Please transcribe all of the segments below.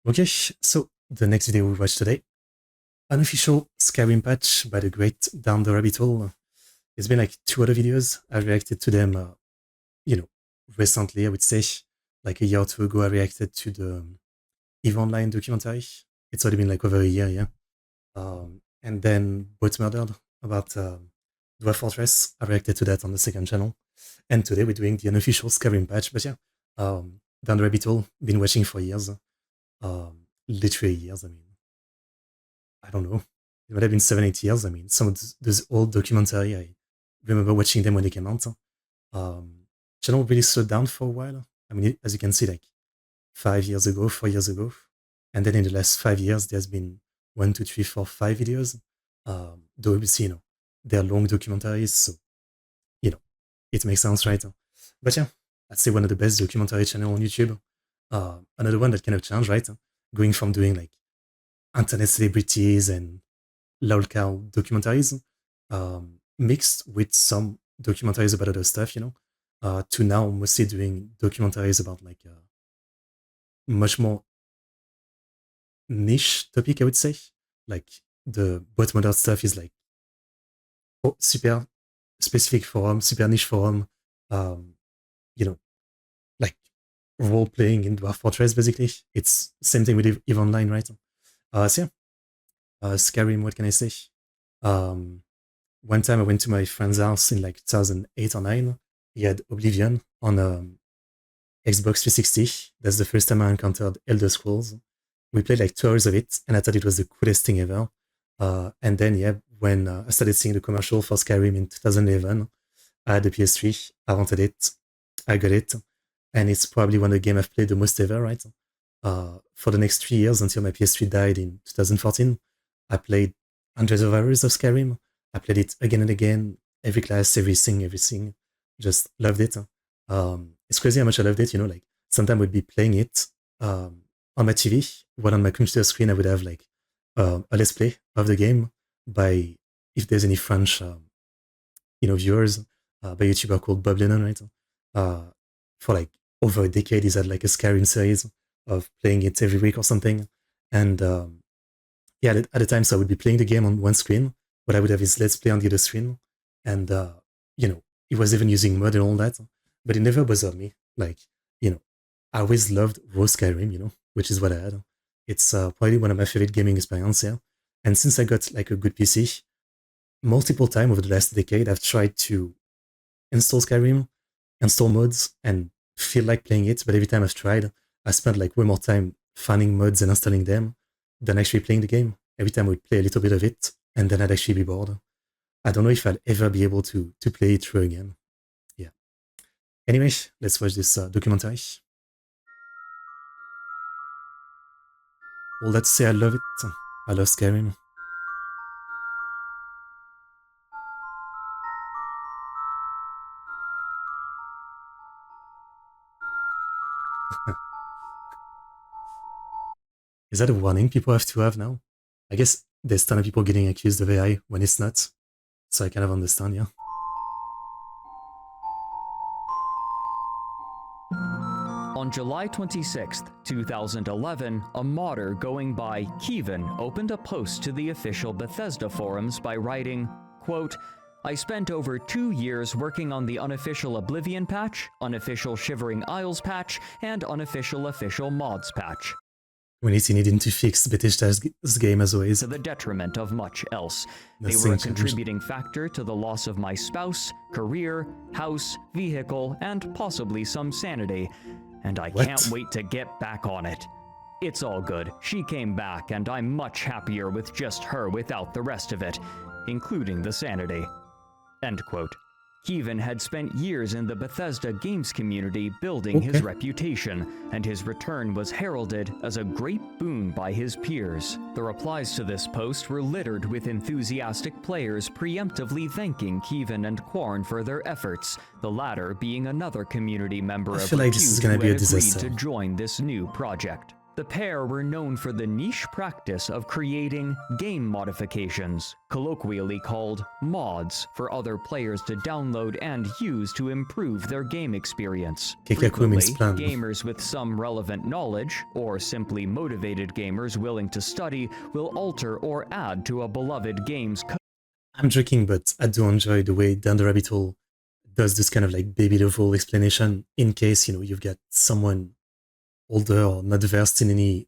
Okay, so the next video we watch today, Unofficial Skyrim patch by the great Down the Rabbit Hole. It's been like two other videos. I reacted to them, you know, recently, I would say. Like a year or two ago, I reacted to the EVE Online documentary. It's already been like over a year, yeah. And then Boat Murdered about Dwarf Fortress. I reacted to that on the second channel. And today we're doing the Unofficial Skyrim patch. But yeah, Down the Rabbit Hole, been watching for years. Literally years, I mean. I don't know. It might have been 7, 8 years. I mean, some of those old documentary, I remember watching them when they came out. Channel really slowed down for a while. I mean, as you can see, like 5 years ago, 4 years ago. And then in the last 5 years, there's been 1, 2, 3, 4, 5 videos. Though obviously, they're long documentaries, so, it makes sense, right? But yeah, I'd say one of the best documentary channel on YouTube. Another one that kind of changed, right? Going from doing like internet celebrities and local documentaries, mixed with some documentaries about other stuff, to now mostly doing documentaries about like much more niche topic, I would say. Like the bot modern stuff is like super specific forum, super niche forum, um, you know, like role playing in Dwarf Fortress, basically. It's same thing with EVE Online, right? So yeah, Skyrim, what can I say? Um, One time I went to my friend's house in like 2008 or 9. He had Oblivion on Xbox 360. That's the first time I encountered Elder Scrolls. We played like 2 hours of it, and I thought it was the coolest thing ever. And then, yeah, when I started seeing the commercial for Skyrim in 2011, I had the PS3. I wanted it. I got it. And it's probably one of the games I've played the most ever, right? For the next 3 years until my PS3 died in 2014, I played hundreds of hours of Skyrim. I played it again and again, every class, everything. Just loved it. It's crazy how much I loved it. Like sometimes I would be playing it on my TV, while on my computer screen I would have like a let's play of the game by, if there's any French, viewers, by a YouTuber called Bob Lennon, right? For like over a decade, he's had like a Skyrim series of playing it every week or something. And yeah, at the time, so I would be playing the game on one screen, but I would have his let's play on the other screen. And, he was even using mod and all that, but it never bothered me. Like, I always loved raw Skyrim, which is what I had. It's probably one of my favorite gaming experiences, yeah. And since I got like a good PC, multiple times over the last decade, I've tried to install Skyrim, install mods, and feel like playing it. But every time I've tried, I spent like way more time finding mods and installing them than actually playing the game. Every time I would play a little bit of it, and then I'd actually be bored. I don't know if I'll ever be able to play it through again. Yeah. Anyway, let's watch this documentary. All that to say, I love it. I love Skyrim. Is that a warning people have to have now? I guess there's a ton of people getting accused of AI when it's not. So I kind of understand, yeah. On July 26, 2011, a modder going by Kevin opened a post to the official Bethesda forums by writing, quote, "I spent over 2 years working on the unofficial Oblivion patch, unofficial Shivering Isles patch, and unofficial official mods patch. When it's needing to fix Bethesda's game as always. To the detriment of much else. They were a contributing factor to the loss of my spouse, career, house, vehicle, and possibly some sanity. And I can't wait to get back on it. It's all good. She came back, and I'm much happier with just her without the rest of it, including the sanity." End quote. Kevin had spent years in the Bethesda games community building his reputation, and his return was heralded as a great boon by his peers. The replies to this post were littered with enthusiastic players preemptively thanking Kevin and Quarn for their efforts, the latter being another community member of like this is gonna be a disaster. to join this new project. The pair were known for the niche practice of creating game modifications, colloquially called mods, for other players to download and use to improve their game experience. Kekaku means Frequently, plan. gamers with some relevant knowledge, or simply motivated gamers willing to study, will alter or add to a beloved game's code. I'm joking, but I do enjoy the way Down the Rabbit Hole does this kind of like baby level explanation in case, you've got someone older or not versed in any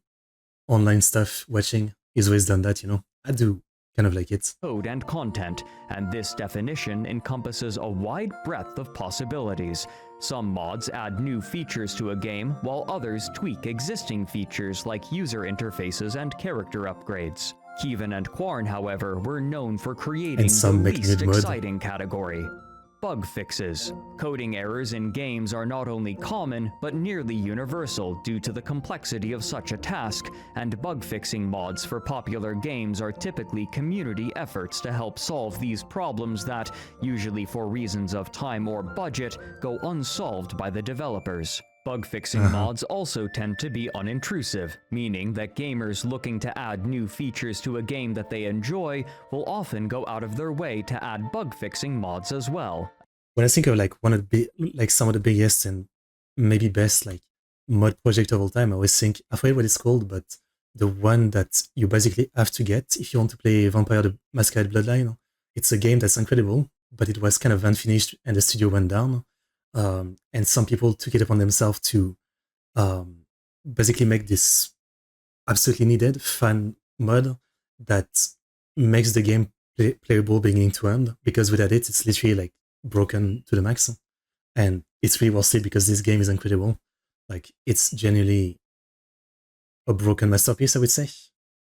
online stuff watching. He's always done that, I do kind of like it. Code and content, and this definition encompasses a wide breadth of possibilities. Some mods add new features to a game, while others tweak existing features like user interfaces and character upgrades. Kevin and Quarn, however, were known for creating the least exciting category: bug fixes. Coding errors in games are not only common, but nearly universal due to the complexity of such a task, and bug-fixing mods for popular games are typically community efforts to help solve these problems that, usually for reasons of time or budget, go unsolved by the developers. Bug-fixing mods also tend to be unintrusive, meaning that gamers looking to add new features to a game that they enjoy will often go out of their way to add bug-fixing mods as well. When I think of some of the biggest and maybe best mod project of all time, I always think, I forget what it's called, but the one that you basically have to get if you want to play Vampire the Masquerade Bloodline. It's a game that's incredible, but it was kind of unfinished and the studio went down. And some people took it upon themselves to basically make this absolutely needed fan mod that makes the game playable beginning to end, because without it, it's literally broken to the max. And it's really worth it because this game is incredible. It's genuinely a broken masterpiece, I would say.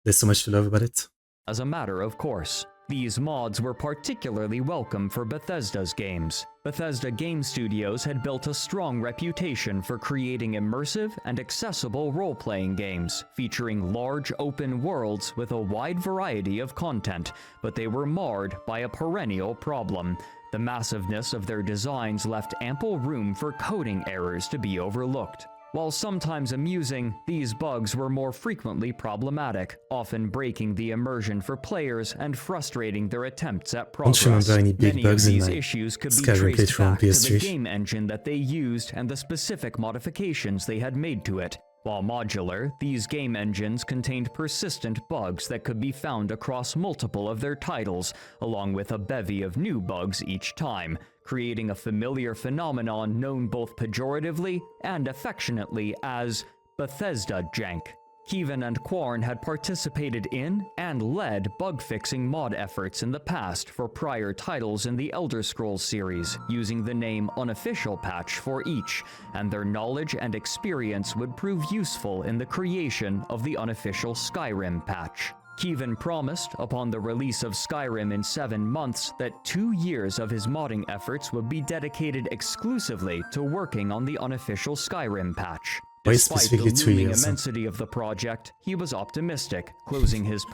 There's so much to love about it. As a matter of course, these mods were particularly welcome for Bethesda's games. Bethesda Game Studios had built a strong reputation for creating immersive and accessible role-playing games, featuring large open worlds with a wide variety of content, but they were marred by a perennial problem. The massiveness of their designs left ample room for coding errors to be overlooked. While sometimes amusing, these bugs were more frequently problematic, often breaking the immersion for players and frustrating their attempts at progress. Don't remember any big bugs in these issues could be Skyrim traced back to PS3. the game engine that they used and the specific modifications they had made to it. While modular, these game engines contained persistent bugs that could be found across multiple of their titles, along with a bevy of new bugs each time, creating a familiar phenomenon known both pejoratively and affectionately as Bethesda jank. Kevin and Quarn had participated in and led bug-fixing mod efforts in the past for prior titles in the Elder Scrolls series, using the name Unofficial patch for each, and their knowledge and experience would prove useful in the creation of the Unofficial Skyrim patch. Kevin promised, upon the release of Skyrim in 7 months, that 2 years of his modding efforts would be dedicated exclusively to working on the Unofficial Skyrim patch. Despite the looming immensity of the project, he was optimistic, closing his...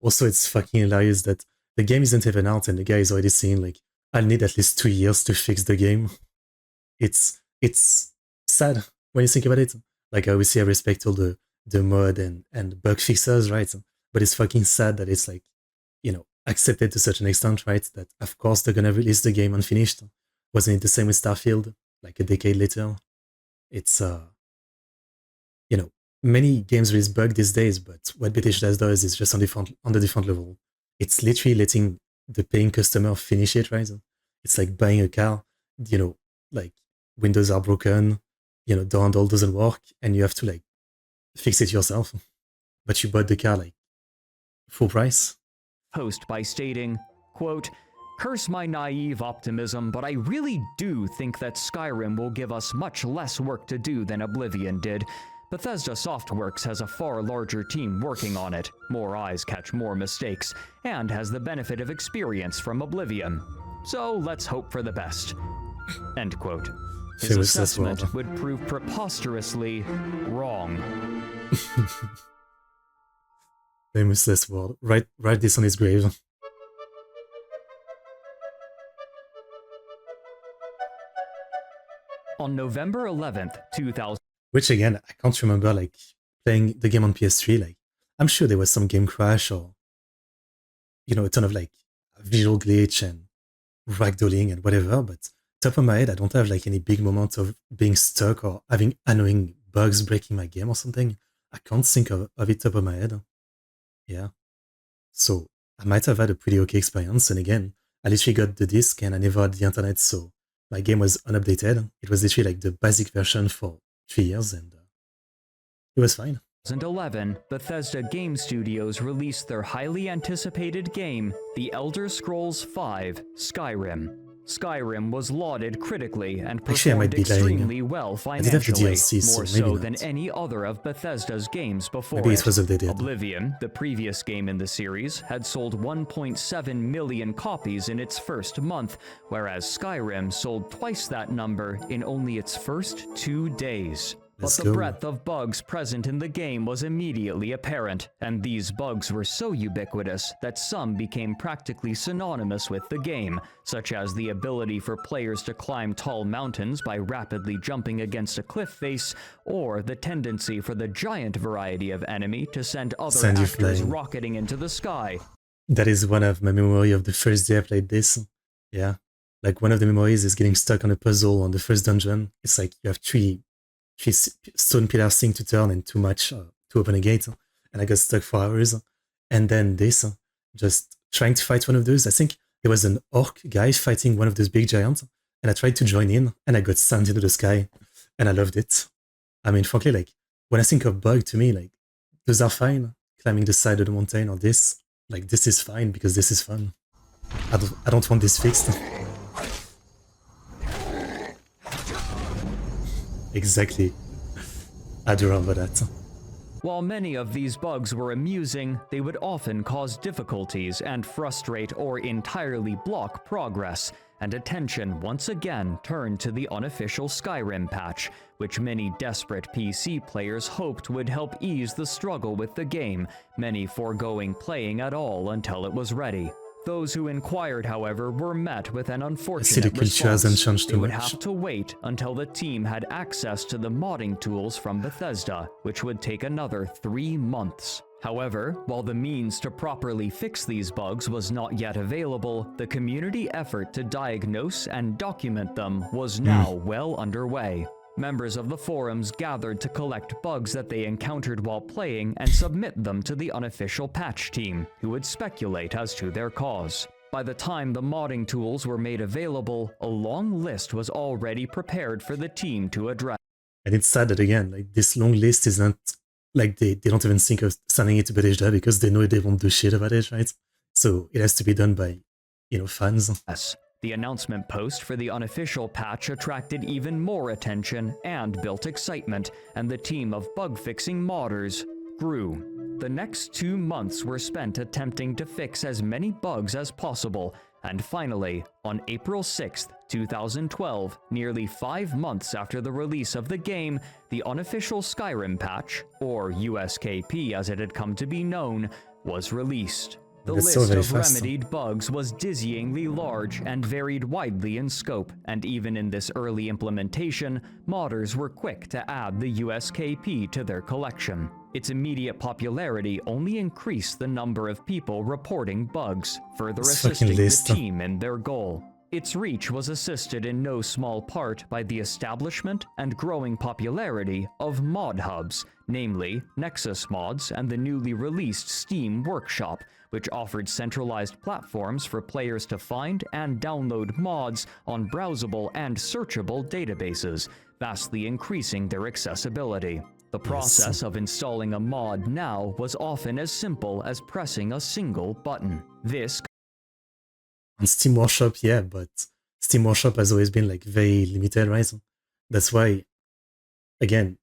Also, it's fucking hilarious that the game isn't even out and the guy is already saying, I'll need at least 2 years to fix the game. It's sad when you think about it. Obviously, I respect all the mod and bug fixers, right? But it's fucking sad that it's accepted to such an extent, right? That of course they're gonna release the game unfinished. Wasn't it the same with Starfield? A decade later? It's many games release bug these days, but what Bethesda does is just on a different level. It's literally letting the paying customer finish it, right? It's like buying a car, windows are broken, door handle doesn't work, and you have to fix it yourself. But you bought the car full price. Post by stating, quote, "Curse my naive optimism, but I really do think that Skyrim will give us much less work to do than Oblivion did. Bethesda Softworks has a far larger team working on it, more eyes catch more mistakes, and has the benefit of experience from Oblivion. So let's hope for the best." End quote. His assessment would prove preposterously wrong. Famous last word. Write this on his grave. On November 11th, 2000... Which again, I can't remember playing the game on PS3, like I'm sure there was some game crash or a ton of like visual glitch and ragdolling and whatever, but top of my head, I don't have like any big moment of being stuck or having annoying bugs breaking my game or something. I can't think of it top of my head. Yeah. So I might have had a pretty okay experience. And again, I literally got the disc and I never had the internet, so my game was unupdated. It was literally like the basic version for 3 years and it was fine. 2011, Bethesda Game Studios released their highly anticipated game, The Elder Scrolls V: Skyrim. Skyrim was lauded critically and performed extremely well financially, more so than any other of Bethesda's games before Maybe it was updated. Oblivion, the previous game in the series, had sold 1.7 million copies in its first month, whereas Skyrim sold twice that number in only its first 2 days. But the breadth of bugs present in the game was immediately apparent, and these bugs were so ubiquitous that some became practically synonymous with the game, such as the ability for players to climb tall mountains by rapidly jumping against a cliff face, or the tendency for the giant variety of enemy to send other actors rocketing into the sky. That is one of my memories of the first day I played this. Yeah. Like one of the memories is getting stuck on a puzzle on the first dungeon. It's like you have three stone pillars thing to turn and too much to open a gate, and I got stuck for hours. And then this, just trying to fight one of those. I think there was an orc guy fighting one of those big giants, and I tried to join in, and I got sent into the sky, and I loved it. I mean, frankly, like when I think of bug, to me, like those are fine. Climbing the side of the mountain or this, like this is fine because this is fun. I don't want this fixed. Exactly. I do remember that. While many of these bugs were amusing, they would often cause difficulties and frustrate or entirely block progress, and attention once again turned to the unofficial Skyrim patch, which many desperate PC players hoped would help ease the struggle with the game, many foregoing playing at all until it was ready. Those who inquired, however, were met with an unfortunate response. They would have to wait until the team had access to the modding tools from Bethesda, which would take another 3 months. However, while the means to properly fix these bugs was not yet available, the community effort to diagnose and document them was now well underway. Members of the forums gathered to collect bugs that they encountered while playing and submit them to the unofficial patch team, who would speculate as to their cause. By the time the modding tools were made available, a long list was already prepared for the team to address. And it's sad that again, like this long list isn't like they don't even think of sending it to Bethesda because they know they won't do shit about it, right? So it has to be done by, fans. Yes. The announcement post for the unofficial patch attracted even more attention and built excitement, and the team of bug-fixing modders grew. The next 2 months were spent attempting to fix as many bugs as possible, and finally, on April 6, 2012, nearly 5 months after the release of the game, the unofficial Skyrim patch, or USKP as it had come to be known, was released. The list of remedied bugs was dizzyingly large and varied widely in scope, and even in this early implementation, modders were quick to add the USKP to their collection. Its immediate popularity only increased the number of people reporting bugs, further assisting the team in their goal. Its reach was assisted in no small part by the establishment and growing popularity of mod hubs, namely Nexus Mods and the newly released Steam Workshop, which offered centralized platforms for players to find and download mods on browsable and searchable databases, vastly increasing their accessibility. The process of installing a mod now was often as simple as pressing a single button. This on Steam Workshop, yeah, but Steam Workshop has always been like very limited, right? That's why, again,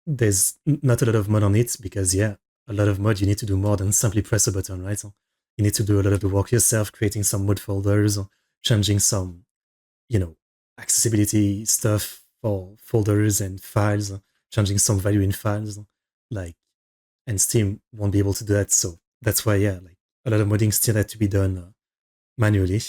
there's not a lot of mod on it because, yeah, a lot of mod you need to do more than simply press a button, right? You need to do a lot of the work yourself, creating some mod folders, changing some, accessibility stuff for folders and files, changing some value in files, and Steam won't be able to do that. So that's why, yeah, like a lot of modding still had to be done manually.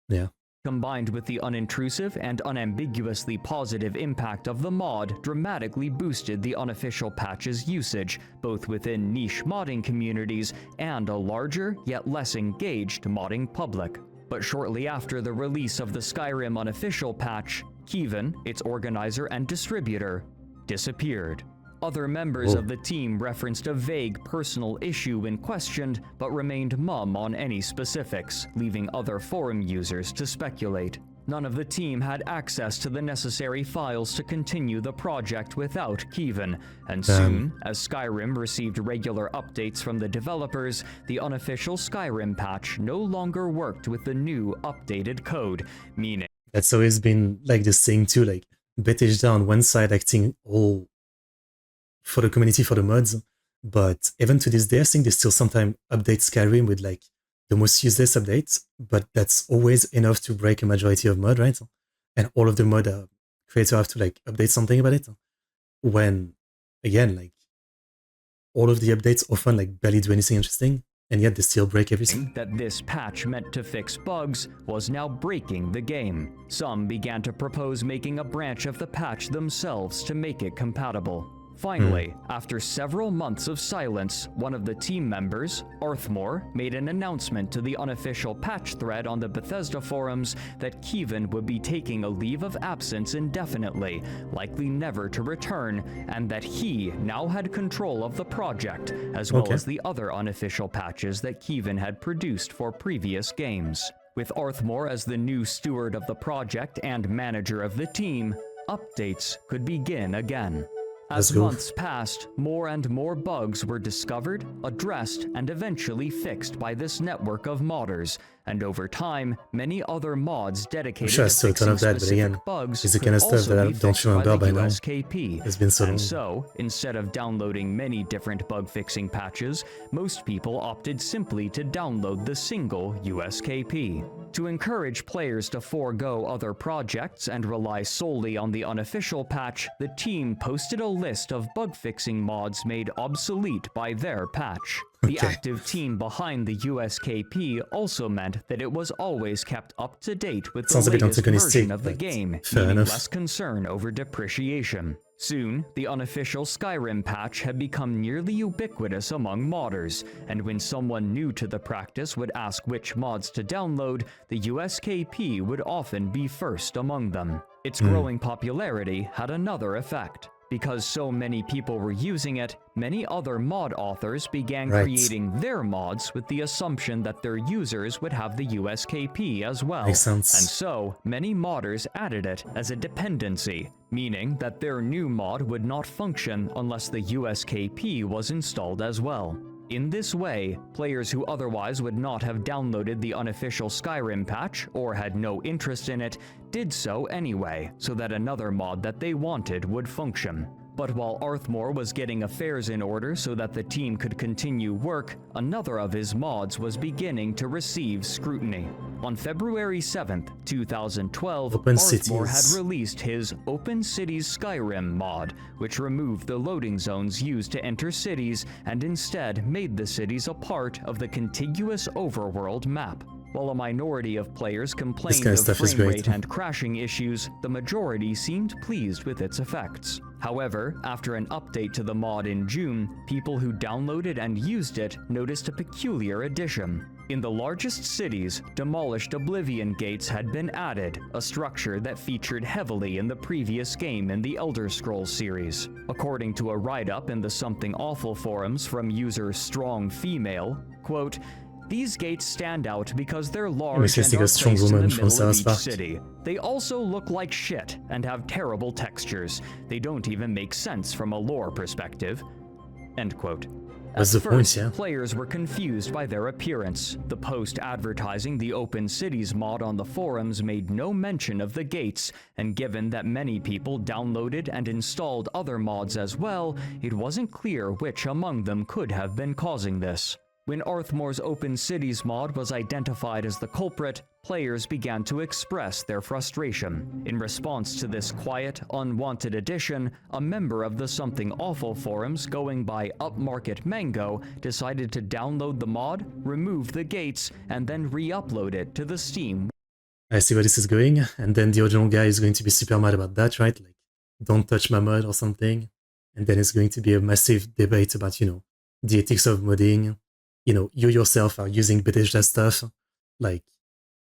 Yeah. combined with the unintrusive and unambiguously positive impact of the mod, dramatically boosted the unofficial patch's usage, both within niche modding communities and a larger, yet less engaged modding public. But shortly after the release of the Skyrim unofficial patch, Kevin, its organizer and distributor, disappeared. Other members of the team referenced a vague personal issue when questioned, but remained mum on any specifics, leaving other forum users to speculate. None of the team had access to the necessary files to continue the project without Kevin, and soon, as Skyrim received regular updates from the developers, the unofficial Skyrim patch no longer worked with the new updated code, meaning that's always been like this thing too, like Bethesda on one side acting all for the community, for the mods, but even to this day, I think they still sometimes update Skyrim with like the most useless updates, but that's always enough to break a majority of mod, right? And all of the mod creators have to like update something about it. When, again, like all of the updates often like barely do anything interesting, and yet they still break everything. That this patch meant to fix bugs was now breaking the game. Some began to propose making a branch of the patch themselves to make it compatible. Finally, after several months of silence, one of the team members, Arthmore, made an announcement to the unofficial patch thread on the Bethesda forums that Kevin would be taking a leave of absence indefinitely, likely never to return, and that he now had control of the project, as well as the other unofficial patches that Kevin had produced for previous games. With Arthmore as the new steward of the project and manager of the team, updates could begin again. As months passed, more and more bugs were discovered, addressed, and eventually fixed by this network of modders, and over time, many other mods dedicated to fixing specific bugs could also be fixed by the USKP. It's been so long. And so, instead of downloading many different bug-fixing patches, most people opted simply to download the single USKP. To encourage players to forego other projects and rely solely on the unofficial patch, the team posted a list of bug-fixing mods made obsolete by their patch. The active team behind the USKP also meant that it was always kept up to date with the latest version of the game, meaning less concern over depreciation. Soon, the unofficial Skyrim patch had become nearly ubiquitous among modders, and when someone new to the practice would ask which mods to download, the USKP would often be first among them. Its growing popularity had another effect. Because so many people were using it, many other mod authors began creating their mods with the assumption that their users would have the USKP as well. Makes sense. And so, many modders added it as a dependency, meaning that their new mod would not function unless the USKP was installed as well. In this way, players who otherwise would not have downloaded the unofficial Skyrim patch or had no interest in it did so anyway, so that another mod that they wanted would function. But while Arthmore was getting affairs in order so that the team could continue work, another of his mods was beginning to receive scrutiny. On February 7th, 2012, Arthmore had released his Open Cities Skyrim mod, which removed the loading zones used to enter cities and instead made the cities a part of the contiguous overworld map. While a minority of players complained of frame rate and crashing issues, the majority seemed pleased with its effects. However, after an update to the mod in June, people who downloaded and used it noticed a peculiar addition. In the largest cities, demolished Oblivion Gates had been added, a structure that featured heavily in the previous game in the Elder Scrolls series. According to a write-up in the Something Awful forums from user Strong Female, quote, "These gates stand out because they're large and are placed in the middle of each city. They also look like shit and have terrible textures. They don't even make sense from a lore perspective." End quote. At first, players were confused by their appearance. The post advertising the Open Cities mod on the forums made no mention of the gates, and given that many people downloaded and installed other mods as well, it wasn't clear which among them could have been causing this. When Arthmore's Open Cities mod was identified as the culprit, players began to express their frustration. In response to this quiet, unwanted addition, a member of the Something Awful forums going by Upmarket Mango decided to download the mod, remove the gates, and then re-upload it to the Steam I see where this is going. And then the original guy is going to be super mad about that, right? Like, don't touch my mod or something. And then it's going to be a massive debate about, the ethics of modding. You yourself are using Bethesda stuff. Like,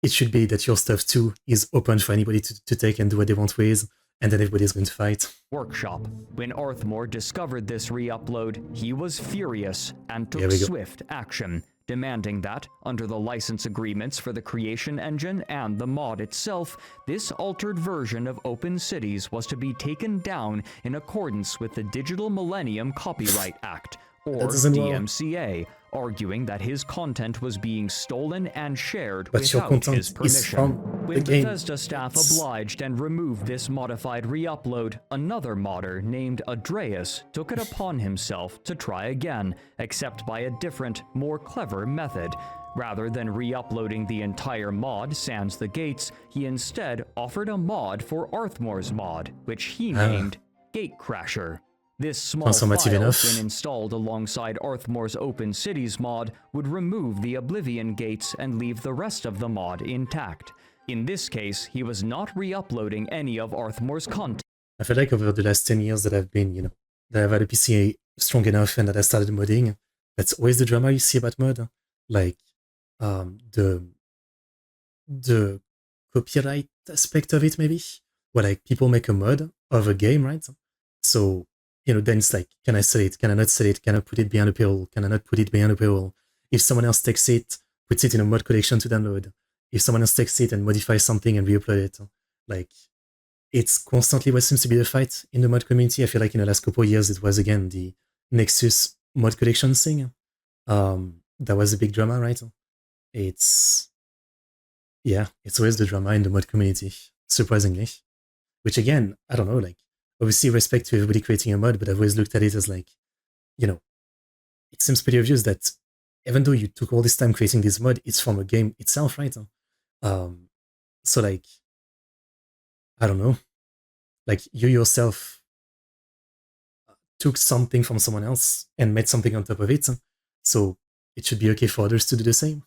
it should be that your stuff too is open for anybody to take and do what they want with, and then everybody's going to fight. Workshop. When Arthmore discovered this re-upload, he was furious and took swift action, demanding that, under the license agreements for the creation engine and the mod itself, this altered version of Open Cities was to be taken down in accordance with the Digital Millennium Copyright Act, or DMCA, arguing that his content was being stolen and shared without his permission. When Bethesda staff obliged and removed this modified re-upload, another modder named Andreas took it upon himself to try again, except by a different, more clever method. Rather than re-uploading the entire mod sans the gates, he instead offered a mod for Arthmore's mod, which he named Gatecrasher. This small file, when installed alongside Arthmore's Open Cities mod, would remove the Oblivion gates and leave the rest of the mod intact. In this case, he was not re-uploading any of Arthmore's content. I feel like over the last 10 years that I've been, that I've had a PC strong enough and that I started modding, that's always the drama you see about mod. Like, the copyright aspect of it, maybe? Where, like, people make a mod of a game, right? So, then it's like, can I sell it? Can I not sell it? Can I put it behind a paywall? Can I not put it behind a paywall? If someone else takes it, puts it in a mod collection to download. If someone else takes it and modifies something and re-upload it. Like, it's constantly what seems to be the fight in the mod community. I feel like in the last couple of years, it was again the Nexus mod collection thing. That was a big drama, right? It's always the drama in the mod community, surprisingly. Which again, I don't know, like, obviously respect to everybody creating a mod, but I've always looked at it as like, it seems pretty obvious that even though you took all this time creating this mod, it's from a game itself, right? So like, I don't know, like you yourself took something from someone else and made something on top of it, so it should be okay for others to do the same.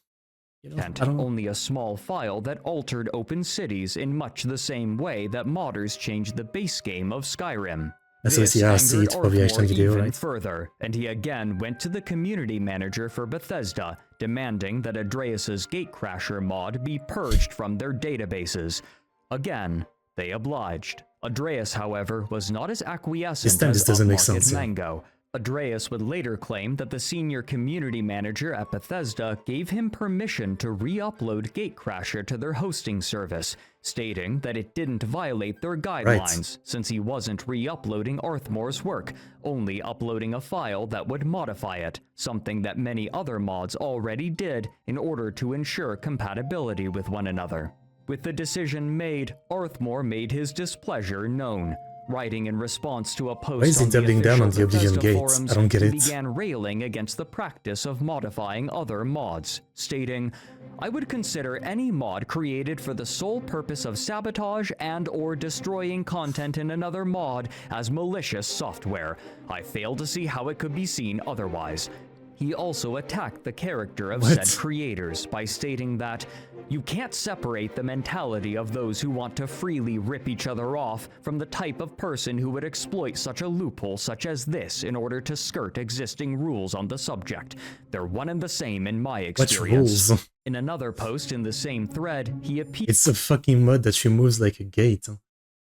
And only a small file that altered Open Cities in much the same way that modders changed the base game of Skyrim. This angered Arthmore even further, and he again went to the community manager for Bethesda, demanding that Andreas's Gatecrasher mod be purged from their databases. Again, they obliged. Andreas, however, was not as acquiescent as upmarket Mango. Andreas would later claim that the senior community manager at Bethesda gave him permission to re-upload Gatecrasher to their hosting service, stating that it didn't violate their guidelines since he wasn't re-uploading Arthmore's work, only uploading a file that would modify it, something that many other mods already did in order to ensure compatibility with one another. With the decision made, Arthmore made his displeasure known. Writing in response to a post on the official Bethesda forums, he began railing against the practice of modifying other mods, stating, "I would consider any mod created for the sole purpose of sabotage and/or destroying content in another mod as malicious software. I fail to see how it could be seen otherwise." He also attacked the character of said creators by stating that, "You can't separate the mentality of those who want to freely rip each other off from the type of person who would exploit such a loophole such as this in order to skirt existing rules on the subject. They're one and the same in my experience." What rules? In another post in the same thread, he appeared— It's a fucking mod that removes like a gate.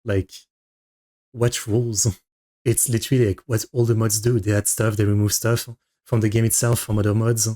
Like, what rules? It's literally like what all the mods do. They add stuff, they remove stuff from the game itself, from other mods.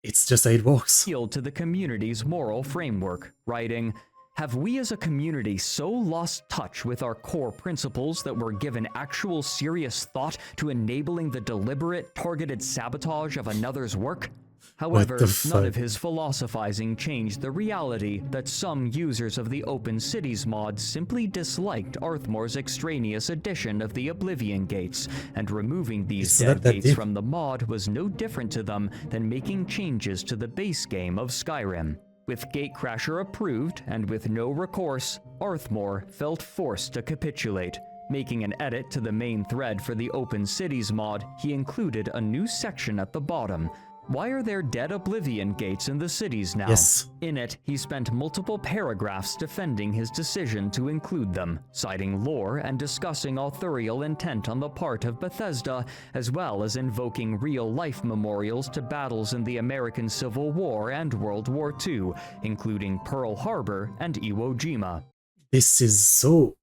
It's just how it works. Appealed to the community's moral framework, writing, "Have we as a community so lost touch with our core principles that we're given actual serious thought to enabling the deliberate, targeted sabotage of another's work?" However, none of his philosophizing changed the reality that some users of the Open Cities mod simply disliked Arthmore's extraneous addition of the Oblivion gates, and removing these dead gates from the mod was no different to them than making changes to the base game of Skyrim. With Gatecrasher approved, and with no recourse, Arthmore felt forced to capitulate. Making an edit to the main thread for the Open Cities mod, he included a new section at the bottom. Why are there dead oblivion gates in the cities now? Yes. In it, he spent multiple paragraphs defending his decision to include them, citing lore and discussing authorial intent on the part of Bethesda, as well as invoking real-life memorials to battles in the American Civil War and World War II, including Pearl Harbor and Iwo Jima. This is so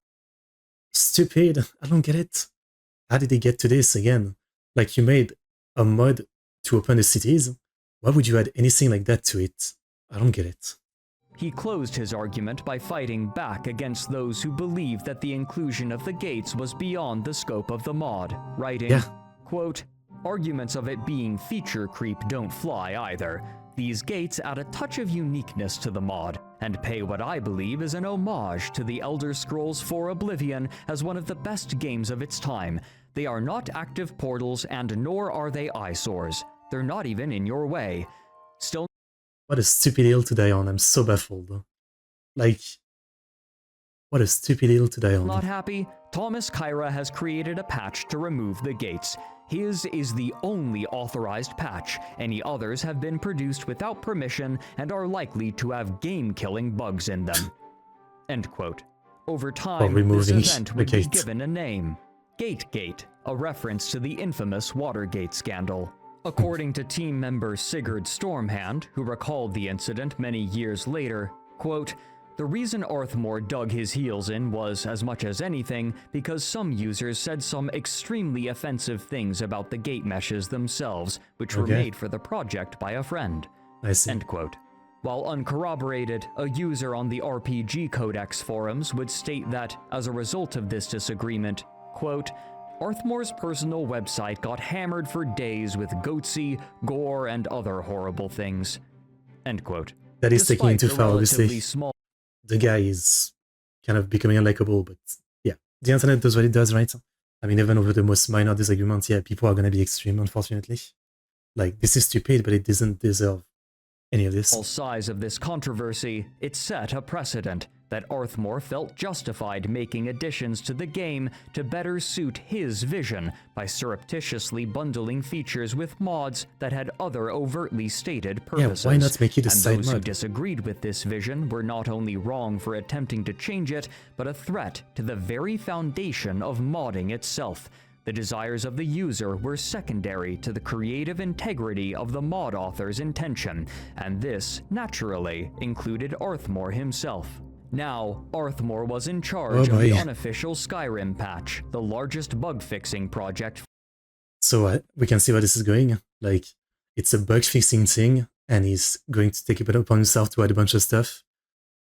stupid. I don't get it. How did they get to this again? Like, you made a mod to open the cities. Why would you add anything like that to it? I don't get it. He closed his argument by fighting back against those who believed that the inclusion of the gates was beyond the scope of the mod, writing, quote, "Arguments of it being feature creep don't fly either. These gates add a touch of uniqueness to the mod, and pay what I believe is an homage to the Elder Scrolls IV Oblivion as one of the best games of its time. They are not active portals, and nor are they eyesores. They're not even in your way. Still..." What a stupid hill to die on. I'm so baffled. Like, what a stupid hill to die on. Not happy? Thomas Kyra has created a patch to remove the gates. His is the only authorized patch. Any others have been produced without permission and are likely to have game-killing bugs in them. End quote. Over time, this event would be given a name. Gategate, a reference to the infamous Watergate scandal. According to team member Sigurd Stormhand, who recalled the incident many years later, quote, "The reason Arthmore dug his heels in was, as much as anything, because some users said some extremely offensive things about the gate meshes themselves, which were made for the project by a friend." I see. End quote. While uncorroborated, a user on the RPG Codex forums would state that, as a result of this disagreement, quote, "Arthmore's personal website got hammered for days with goatsy, gore, and other horrible things." End quote. That is taking too far, obviously. The guy is kind of becoming unlikable, but yeah, the internet does what it does, right? I mean, even over the most minor disagreements, yeah, people are gonna be extreme, unfortunately. Like, this is stupid, but it doesn't deserve any of this. The size of this controversy, it set a precedent that Arthmore felt justified making additions to the game to better suit his vision by surreptitiously bundling features with mods that had other overtly stated purposes. Yeah, why not make it a side mod? And those who disagreed with this vision were not only wrong for attempting to change it, but a threat to the very foundation of modding itself. The desires of the user were secondary to the creative integrity of the mod author's intention, and this, naturally, included Arthmore himself. Now, Arthmore was in charge of the unofficial Skyrim patch, the largest bug-fixing project. So we can see where this is going. Like, it's a bug-fixing thing, and he's going to take it upon himself to add a bunch of stuff.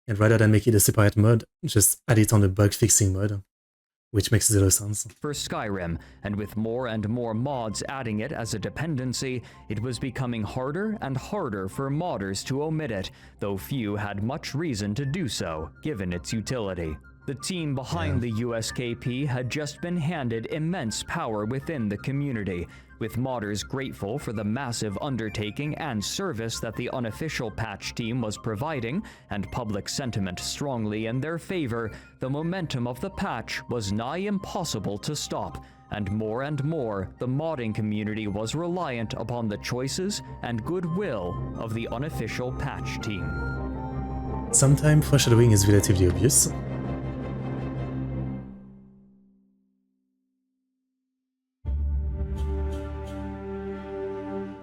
And rather than make it a separate mod, just add it on the bug-fixing mod, which makes zero sense. For Skyrim, and with more and more mods adding it as a dependency, it was becoming harder and harder for modders to omit it, though few had much reason to do so, given its utility. The team behind the USKP had just been handed immense power within the community, with modders grateful for the massive undertaking and service that the unofficial patch team was providing, and public sentiment strongly in their favor. The momentum of the patch was nigh impossible to stop, and more the modding community was reliant upon the choices and goodwill of the unofficial patch team. Sometimes foreshadowing is relatively obvious.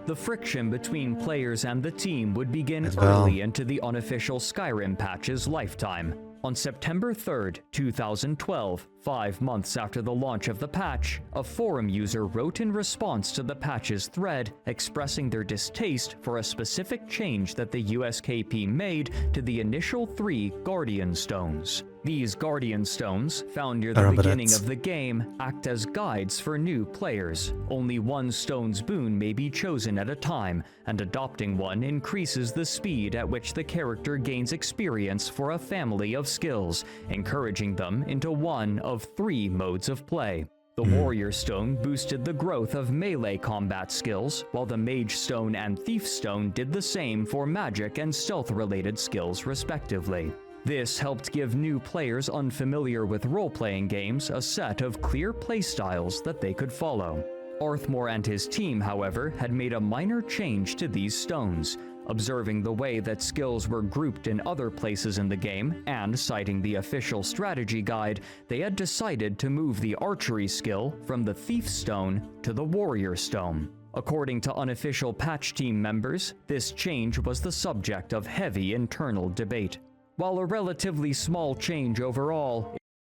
The friction between players and the team would begin early into the unofficial Skyrim patch's lifetime. On September 3rd, 2012, 5 months after the launch of the patch, a forum user wrote in response to the patch's thread expressing their distaste for a specific change that the USKP made to the initial 3 Guardian Stones. These Guardian Stones, found near the beginning of the game, act as guides for new players. Only one stone's boon may be chosen at a time, and adopting one increases the speed at which the character gains experience for a family of skills, encouraging them into one of 3 modes of play. The Warrior Stone boosted the growth of melee combat skills, while the Mage Stone and Thief Stone did the same for magic and stealth-related skills respectively. This helped give new players unfamiliar with role-playing games a set of clear playstyles that they could follow. Arthmore and his team, however, had made a minor change to these stones. Observing the way that skills were grouped in other places in the game, and citing the official strategy guide, they had decided to move the archery skill from the Thief Stone to the Warrior Stone. According to unofficial patch team members, this change was the subject of heavy internal debate. While a relatively small change overall...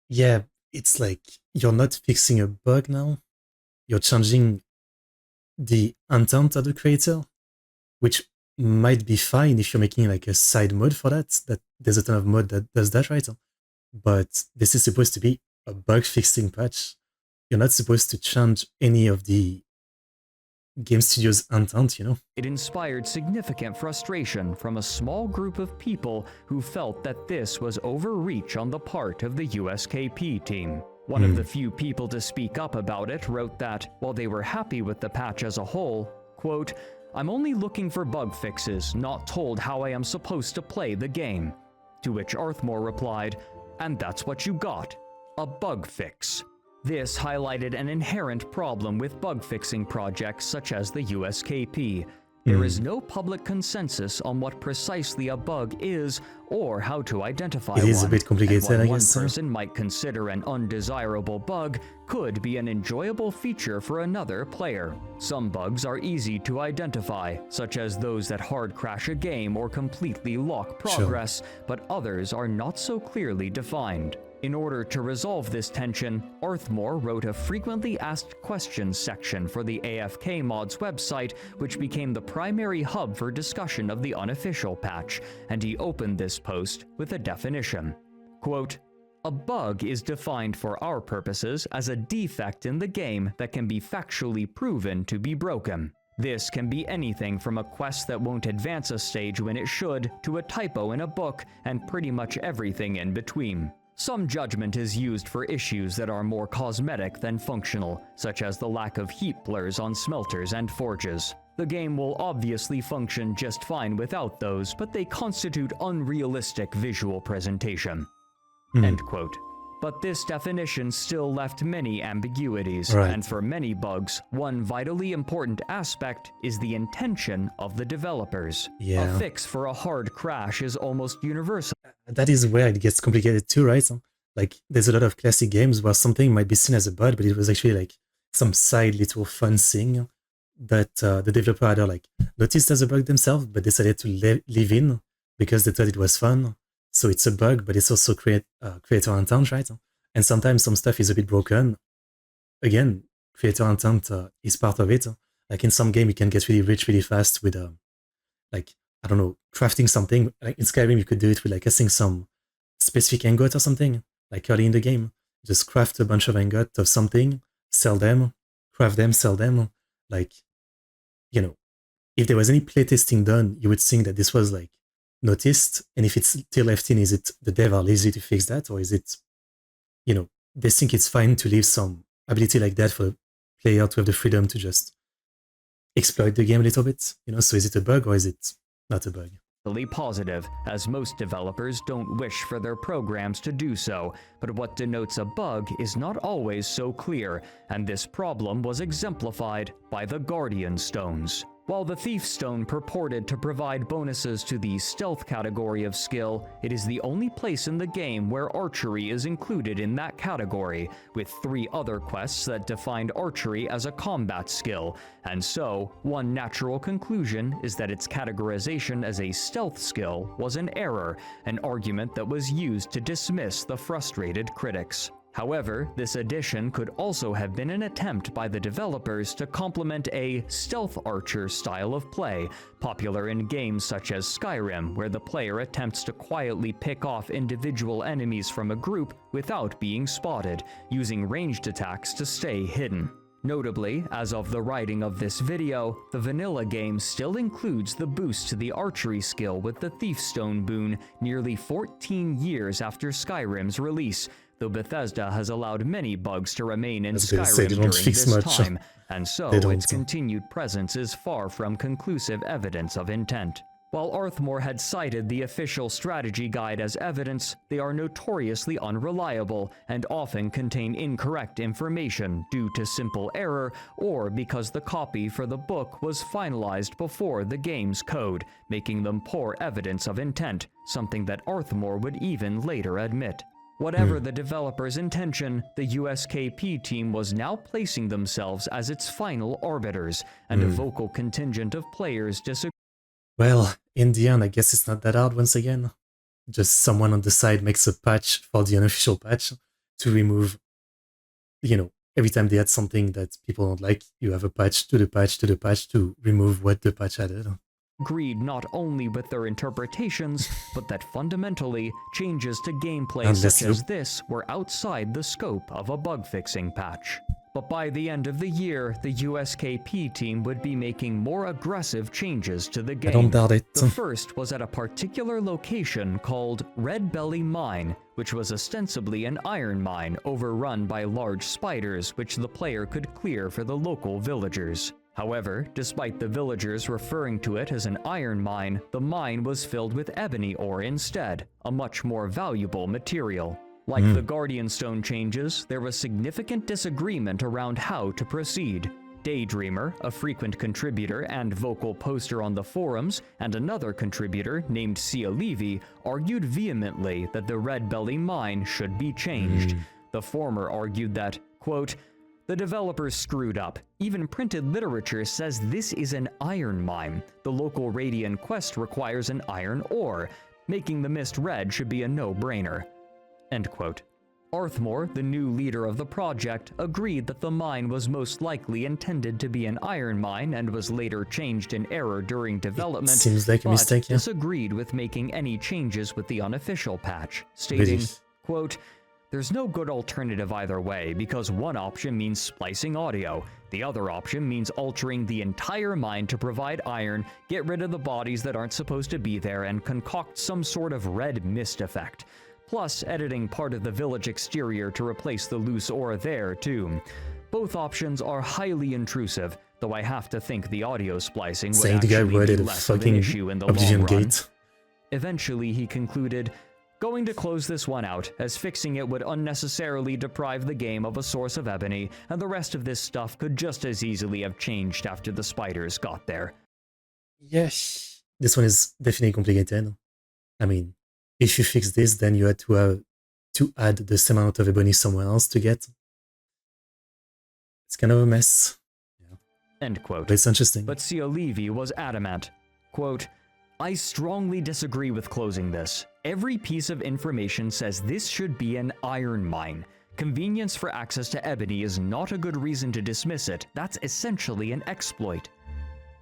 Yeah, it's like you're not fixing a bug now. You're changing the intent of the creator, which might be fine if you're making like a side mode for that. That there's a ton of mod that does that, right? But this is supposed to be a bug fixing patch. You're not supposed to change any of the game studio's intent, you know? It inspired significant frustration from a small group of people who felt that this was overreach on the part of the USKP team. One of the few people to speak up about it wrote that, while they were happy with the patch as a whole, quote, "I'm only looking for bug fixes, not told how I am supposed to play the game." To which Arthmore replied, "And that's what you got, a bug fix." This highlighted an inherent problem with bug-fixing projects such as the USKP. There is no public consensus on what precisely a bug is or how to identify one. It is a bit complicated, and what I guess. one person might consider an undesirable bug could be an enjoyable feature for another player. Some bugs are easy to identify, such as those that hard crash a game or completely lock progress, but others are not so clearly defined. In order to resolve this tension, Arthmore wrote a frequently asked questions section for the AFK Mods website, which became the primary hub for discussion of the unofficial patch, and he opened this post with a definition. Quote, "A bug is defined for our purposes as a defect in the game that can be factually proven to be broken. This can be anything from a quest that won't advance a stage when it should, to a typo in a book, and pretty much everything in between. Some judgment is used for issues that are more cosmetic than functional, such as the lack of heat blurs on smelters and forges. The game will obviously function just fine without those, but they constitute unrealistic visual presentation." End quote. But this definition still left many ambiguities, and for many bugs, one vitally important aspect is the intention of the developers. A fix for a hard crash is almost universal. That is where it gets complicated too, right? Like, there's a lot of classic games where something might be seen as a bug, but it was actually like some side little fun thing that the developer either like noticed as a bug themselves, but decided to leave in because they thought it was fun. So it's a bug, but it's also creator intent, right? And sometimes some stuff is a bit broken. Again, creator intent is part of it. Like in some game, you can get really rich really fast with, like, I don't know, crafting something. Like in Skyrim, you could do it with like casting some specific ingot or something, like early in the game. Just craft a bunch of ingot of something, sell them, craft them, sell them. Like, you know, if there was any playtesting done, you would think that this was like noticed. And if it's still left in, is it the dev are lazy to fix that? Or is it, you know, they think it's fine to leave some ability like that for the player to have the freedom to just exploit the game a little bit? You know, so is it a bug or is it not a bug? Positive, as most developers don't wish for their programs to do so, but what denotes a bug is not always so clear, and this problem was exemplified by the Guardian Stones. While the Thief Stone purported to provide bonuses to the stealth category of skill, it is the only place in the game where archery is included in that category, with 3 other quests that defined archery as a combat skill, and so, one natural conclusion is that its categorization as a stealth skill was an error, an argument that was used to dismiss the frustrated critics. However, this addition could also have been an attempt by the developers to complement a stealth archer style of play, popular in games such as Skyrim, where the player attempts to quietly pick off individual enemies from a group without being spotted, using ranged attacks to stay hidden. Notably, as of the writing of this video, the vanilla game still includes the boost to the archery skill with the Thief Stone boon nearly 14 years after Skyrim's release, though Bethesda has allowed many bugs to remain in Skyrim during this time, and so its continued presence is far from conclusive evidence of intent. While Arthmore had cited the official strategy guide as evidence, they are notoriously unreliable and often contain incorrect information due to simple error or because the copy for the book was finalized before the game's code, making them poor evidence of intent, something that Arthmore would even later admit. Whatever the developer's intention, the USKP team was now placing themselves as its final arbiters, and a vocal contingent of players disagreed. Well, in the end, I guess it's not that hard once again. Just someone on the side makes a patch for the unofficial patch to remove, every time they add something that people don't like, you have a patch to the patch to the patch to remove what the patch added. Agreed not only with their interpretations, but that fundamentally, changes to gameplay such as this were outside the scope of a bug-fixing patch. But by the end of the year, the USKP team would be making more aggressive changes to the game. I don't doubt it. The first was at a particular location called Red Belly Mine, which was ostensibly an iron mine overrun by large spiders which the player could clear for the local villagers. However, despite the villagers referring to it as an iron mine, the mine was filled with ebony ore instead, a much more valuable material. Like the Guardian Stone changes, there was significant disagreement around how to proceed. Daydreamer, a frequent contributor and vocal poster on the forums, and another contributor named Sia Levy argued vehemently that the Red Belly mine should be changed. The former argued that, quote, "The developers screwed up. Even printed literature says this is an iron mine. The local Radiant quest requires an iron ore. Making the mist red should be a no-brainer." End quote. Arthmore, the new leader of the project, agreed that the mine was most likely intended to be an iron mine and was later changed in error during development, seems like a mistake, yeah. disagreed with making any changes with the unofficial patch, stating, quote, "There's no good alternative either way, because one option means splicing audio, the other option means altering the entire mine to provide iron, get rid of the bodies that aren't supposed to be there, and concoct some sort of red mist effect. Plus editing part of the village exterior to replace the loose ore there, too. Both options are highly intrusive, though I have to think the audio splicing would actually be less of an issue in the long run." Eventually, he concluded, "Going to close this one out, as fixing it would unnecessarily deprive the game of a source of ebony, and the rest of this stuff could just as easily have changed after the spiders got there." Yes. This one is definitely complicated. I mean, if you fix this, then you had to add the same amount of ebony somewhere else to get. It's kind of a mess. Yeah. End quote. But it's interesting. But Sia Levy was adamant. Quote, "I strongly disagree with closing this. Every piece of information says this should be an iron mine. Convenience for access to ebony is not a good reason to dismiss it. That's essentially an exploit."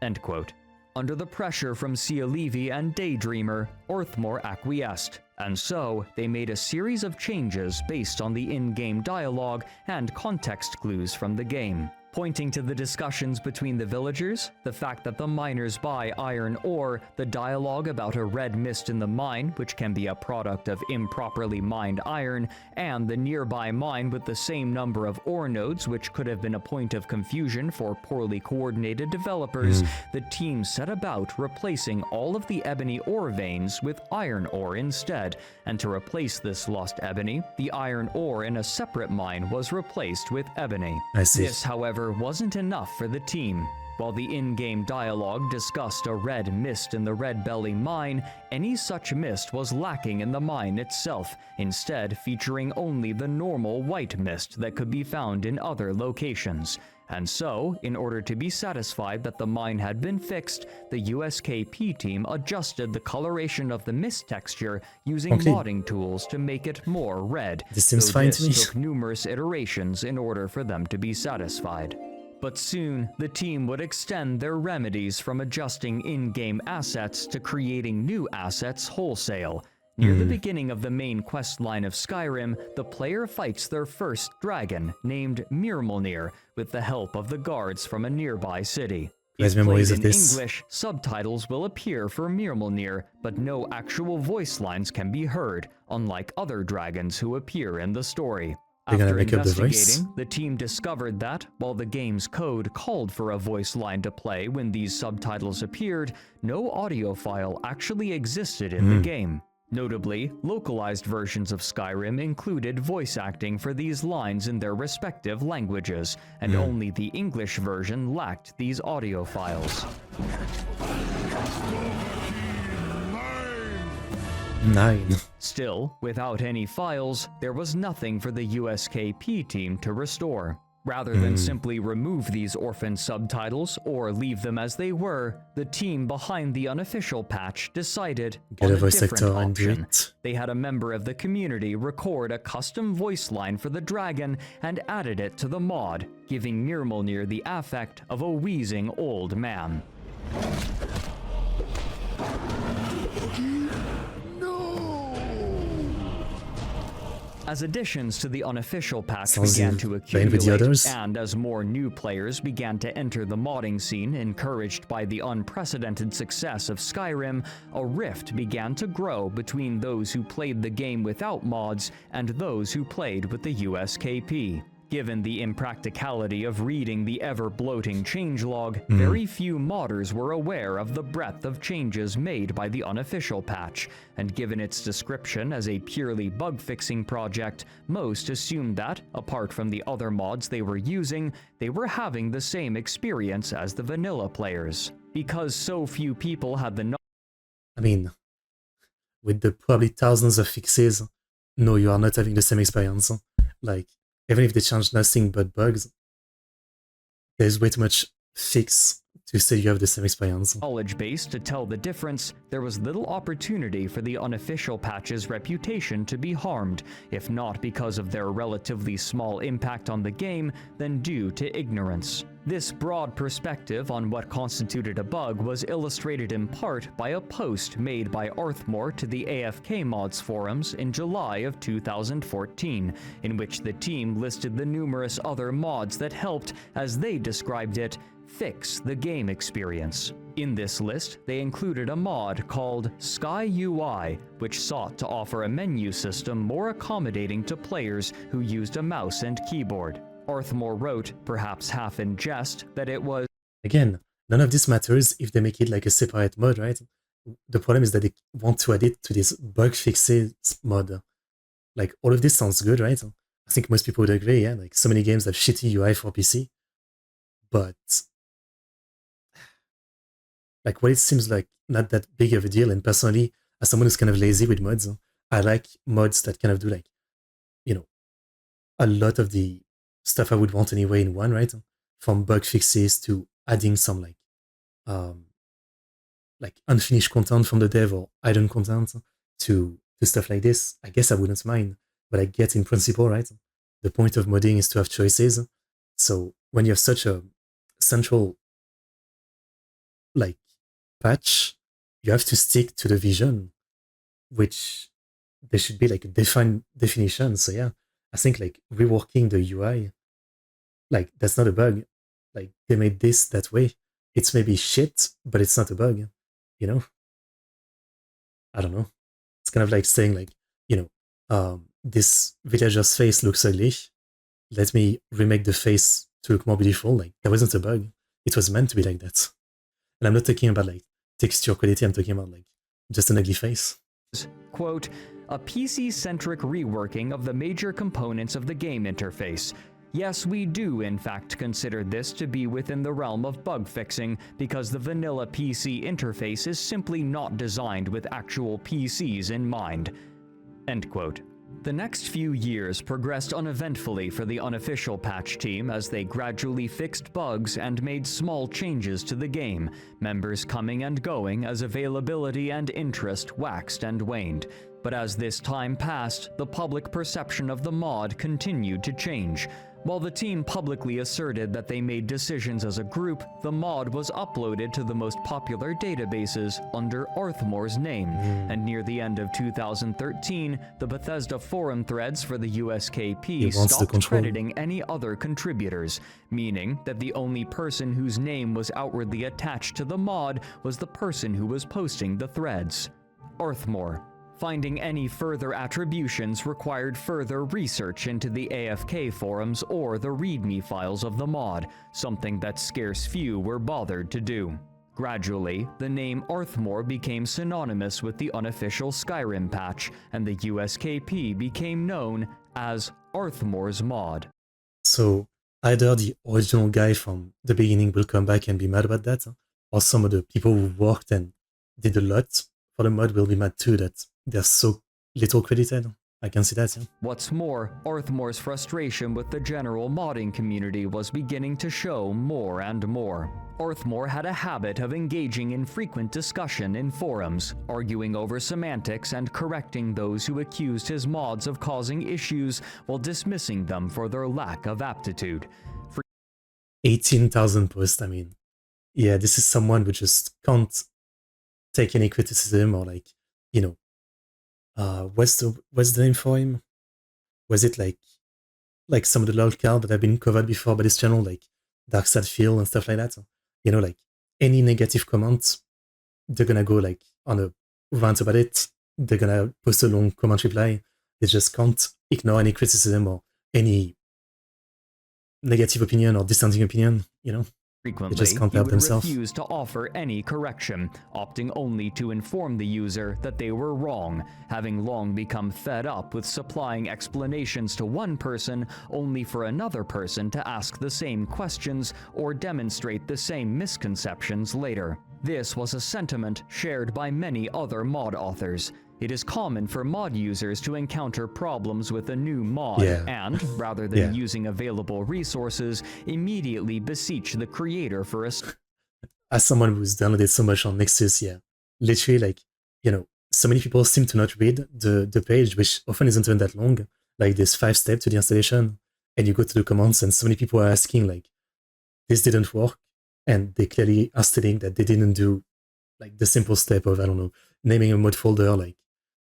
End quote. Under the pressure from Sia Levy and Daydreamer, Arthmore acquiesced, and so they made a series of changes based on the in-game dialogue and context clues from the game. Pointing to the discussions between the villagers, the fact that the miners buy iron ore, the dialogue about a red mist in the mine, which can be a product of improperly mined iron, and the nearby mine with the same number of ore nodes, which could have been a point of confusion for poorly coordinated developers, the team set about replacing all of the ebony ore veins with iron ore instead, and to replace this lost ebony, the iron ore in a separate mine was replaced with ebony. I see. This, however, wasn't enough for the team. While the in-game dialogue discussed a red mist in the Red Belly mine, any such mist was lacking in the mine itself, instead featuring only the normal white mist that could be found in other locations. And so, in order to be satisfied that the mine had been fixed, the USKP team adjusted the coloration of the mist texture using modding tools to make it more red. This seems fine to me. This took numerous iterations in order for them to be satisfied. But soon, the team would extend their remedies from adjusting in-game assets to creating new assets wholesale. Near the beginning of the main quest line of Skyrim, the player fights their first dragon, named Myrmulnir, with the help of the guards from a nearby city. If played in English, subtitles will appear for Myrmulnir, but no actual voice lines can be heard, unlike other dragons who appear in the story. They're gonna After make up the voice? investigating, the team discovered that, while the game's code called for a voice line to play when these subtitles appeared, no audio file actually existed in the game. Notably, localized versions of Skyrim included voice acting for these lines in their respective languages, and only the English version lacked these audio files. 9. Still, without any files, there was nothing for the USKP team to restore. Rather than simply remove these orphan subtitles or leave them as they were, the team behind the unofficial patch decided Get on a a voice different actor and do option. it. They had a member of the community record a custom voice line for the dragon and added it to the mod, giving Mirmulnir the affect of a wheezing old man. As additions to the unofficial patch Sounds began to playing with the accumulate, others. and as more new players began to enter the modding scene, encouraged by the unprecedented success of Skyrim, a rift began to grow between those who played the game without mods and those who played with the USKP. Given the impracticality of reading the ever-bloating changelog, very few modders were aware of the breadth of changes made by the unofficial patch, and given its description as a purely bug-fixing project, most assumed that, apart from the other mods they were using, they were having the same experience as the vanilla players. Because so few people had the I mean, with the probably thousands of fixes, no, you are not having the same experience. Like, even if they change nothing but bugs, there's way too much fix to say you have the same experience. knowledge base to tell the difference, there was little opportunity for the unofficial patch's reputation to be harmed, if not because of their relatively small impact on the game, then due to ignorance. This broad perspective on what constituted a bug was illustrated in part by a post made by Arthmore to the AFK Mods forums in July of 2014, in which the team listed the numerous other mods that helped, as they described it, fix the game experience. In this list, they included a mod called Sky UI, which sought to offer a menu system more accommodating to players who used a mouse and keyboard. Arthmore wrote, perhaps half in jest, that it was Again, none of this matters if they make it like a separate mod, right? The problem is that they want to add it to this bug fixes mod. Like, all of this sounds good, right? I think most people would agree, yeah? Like, so many games have shitty UI for PC. But, like, what it seems like not that big of a deal. And personally, as someone who's kind of lazy with mods, I like mods that kind of do, like, you know, a lot of the stuff I would want anyway in one, right? From bug fixes to adding some like unfinished content from the dev or hidden content to stuff like this. I guess I wouldn't mind, but I get in principle, right? The point of modding is to have choices. So when you have such a central like patch, you have to stick to the vision, which there should be like a defined definition. So yeah, I think like reworking the UI, like that's not a bug. Like they made this that way. It's maybe shit, but it's not a bug. You know? I don't know. It's kind of like saying like, this villager's face looks ugly. Let me remake the face to look more beautiful. Like that wasn't a bug. It was meant to be like that. And I'm not talking about like texture quality. I'm talking about like just an ugly face. quote, a PC-centric reworking of the major components of the game interface. Yes, we do in fact consider this to be within the realm of bug fixing because the vanilla PC interface is simply not designed with actual PCs in mind. End quote. The next few years progressed uneventfully for the unofficial patch team as they gradually fixed bugs and made small changes to the game, members coming and going as availability and interest waxed and waned. But as this time passed, the public perception of the mod continued to change. While the team publicly asserted that they made decisions as a group, the mod was uploaded to the most popular databases under Arthmore's name, and near the end of 2013, the Bethesda forum threads for the USKP stopped crediting any other contributors, meaning that the only person whose name was outwardly attached to the mod was the person who was posting the threads. Arthmore. Finding any further attributions required further research into the AFK forums or the README files of the mod, something that scarce few were bothered to do. Gradually, the name Arthmore became synonymous with the unofficial Skyrim patch, and the USKP became known as Arthmore's mod. So either the original guy from the beginning will come back and be mad about that, or some of the people who worked and did a lot for the mod will be mad too that they're so little credited. I can see that, yeah. What's more, Arthmore's frustration with the general modding community was beginning to show more and more. Arthmore had a habit of engaging in frequent discussion in forums, arguing over semantics and correcting those who accused his mods of causing issues while dismissing them for their lack of aptitude. 18,000 posts, I mean, yeah, this is someone who just can't take any criticism or like, you know, what's the name for him? Was it like some of the LOL cards that have been covered before by this channel, like Darkside Field and stuff like that? You know, like any negative comments, they're gonna go like on a rant about it. They're gonna post a long comment reply. They just can't ignore any criticism or any negative opinion or dissenting opinion, you know? Frequently, just can't he help would themselves. refuse to offer any correction, opting only to inform the user that they were wrong, having long become fed up with supplying explanations to one person only for another person to ask the same questions or demonstrate the same misconceptions later. This was a sentiment shared by many other mod authors. It is common for mod users to encounter problems with a new mod and, rather than using available resources, immediately beseech the creator for a... As someone who's downloaded so much on Nexus, yeah, literally, like, you know, so many people seem to not read the page, which often isn't even that long. Like, there's 5 steps to the installation, and you go to the commands, and so many people are asking, like, this didn't work, and they clearly are stating that they didn't do, like, the simple step of, I don't know, naming a mod folder, like,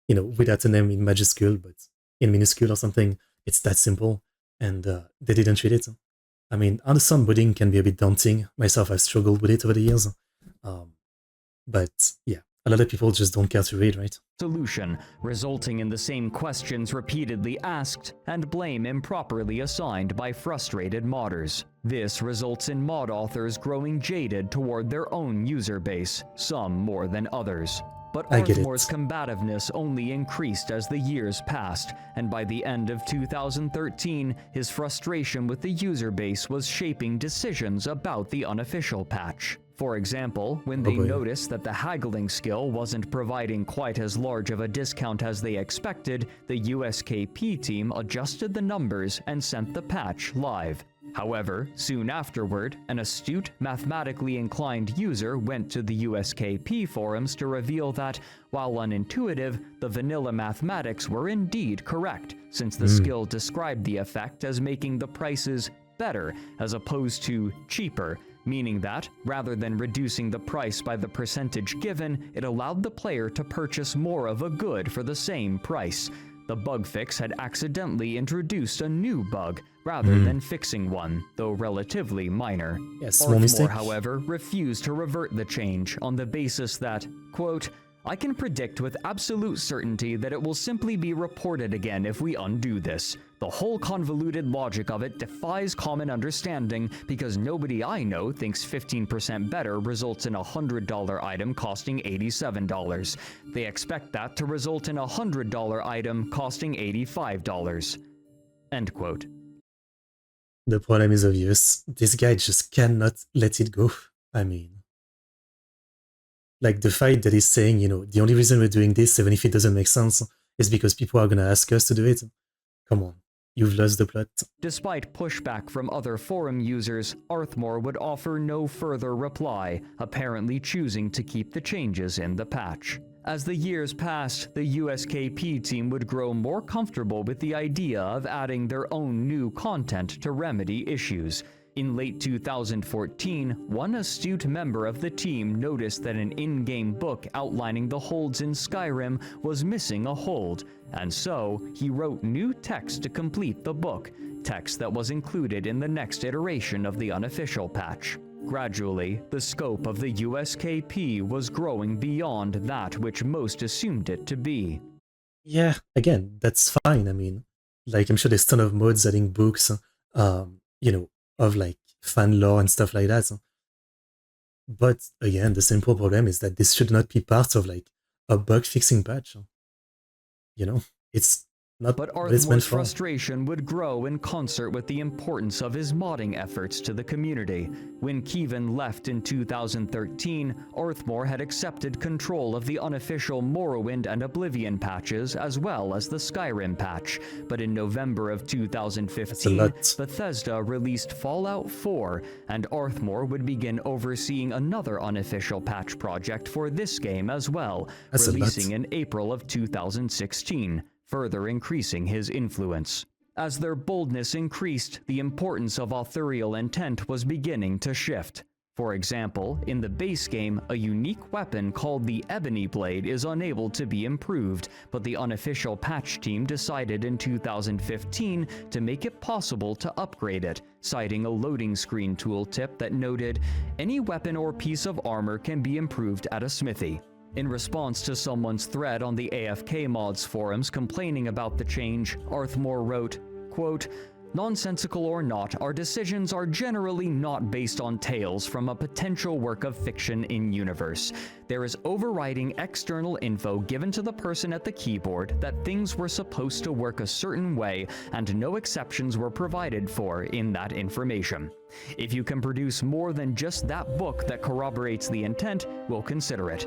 you know, without a name in majuscule, but in minuscule or something. It's that simple, and they didn't read it. I mean, understand modding can be a bit daunting. Myself, I've struggled with it over the years. But yeah, a lot of people just don't care to read, right? Solution, resulting in the same questions repeatedly asked and blame improperly assigned by frustrated modders. This results in mod authors growing jaded toward their own user base, some more than others. But Arthmore's combativeness only increased as the years passed, and by the end of 2013, his frustration with the user base was shaping decisions about the unofficial patch. For example, when they noticed that the haggling skill wasn't providing quite as large of a discount as they expected, the USKP team adjusted the numbers and sent the patch live. However, soon afterward, an astute, mathematically inclined user went to the USKP forums to reveal that, while unintuitive, the vanilla mathematics were indeed correct, since the skill described the effect as making the prices better as opposed to cheaper, meaning that, rather than reducing the price by the percentage given, it allowed the player to purchase more of a good for the same price. The bug fix had accidentally introduced a new bug, rather than fixing one, though relatively minor. Arthmore, however, refused to revert the change on the basis that, quote, I can predict with absolute certainty that it will simply be reported again if we undo this. The whole convoluted logic of it defies common understanding because nobody I know thinks 15% better results in a $100 item costing $87. They expect that to result in a $100 item costing $85. End quote. The problem is obvious. This guy just cannot let it go. I mean, like the fact that he's saying, you know, the only reason we're doing this, even if it doesn't make sense, is because people are going to ask us to do it. Come on, you've lost the plot. Despite pushback from other forum users, Arthmore would offer no further reply, apparently choosing to keep the changes in the patch. As the years passed, the USKP team would grow more comfortable with the idea of adding their own new content to remedy issues. In late 2014, one astute member of the team noticed that an in-game book outlining the holds in Skyrim was missing a hold, and so he wrote new text to complete the book, text that was included in the next iteration of the unofficial patch. Gradually, the scope of the USKP was growing beyond that which most assumed it to be. yeah, again, that's fine. I mean, like I'm sure there's a ton of mods adding books, you know, of like fan lore and stuff like that. But again, the simple problem is that this should not be part of like a bug fixing patch. You know, it's not But what it's meant Arthmore's for. frustration would grow in concert with the importance of his modding efforts to the community. When Kevin left in 2013, Arthmore had accepted control of the unofficial Morrowind and Oblivion patches as well as the Skyrim patch. But in November of That's a 2015, lot. Bethesda released Fallout 4, and Arthmore would begin overseeing another unofficial patch project for this game as well, That's a lot. releasing in April of 2016. Further increasing his influence. As their boldness increased, the importance of authorial intent was beginning to shift. For example, in the base game, a unique weapon called the Ebony Blade is unable to be improved, but the unofficial patch team decided in 2015 to make it possible to upgrade it, citing a loading screen tooltip that noted, "Any weapon or piece of armor can be improved at a smithy." In response to someone's thread on the AFK mods forums complaining about the change, Arthmore wrote, quote, "Nonsensical or not, our decisions are generally not based on tales from a potential work of fiction in universe. There is overriding external info given to the person at the keyboard that things were supposed to work a certain way and no exceptions were provided for in that information. If you can produce more than just that book that corroborates the intent, we'll consider it."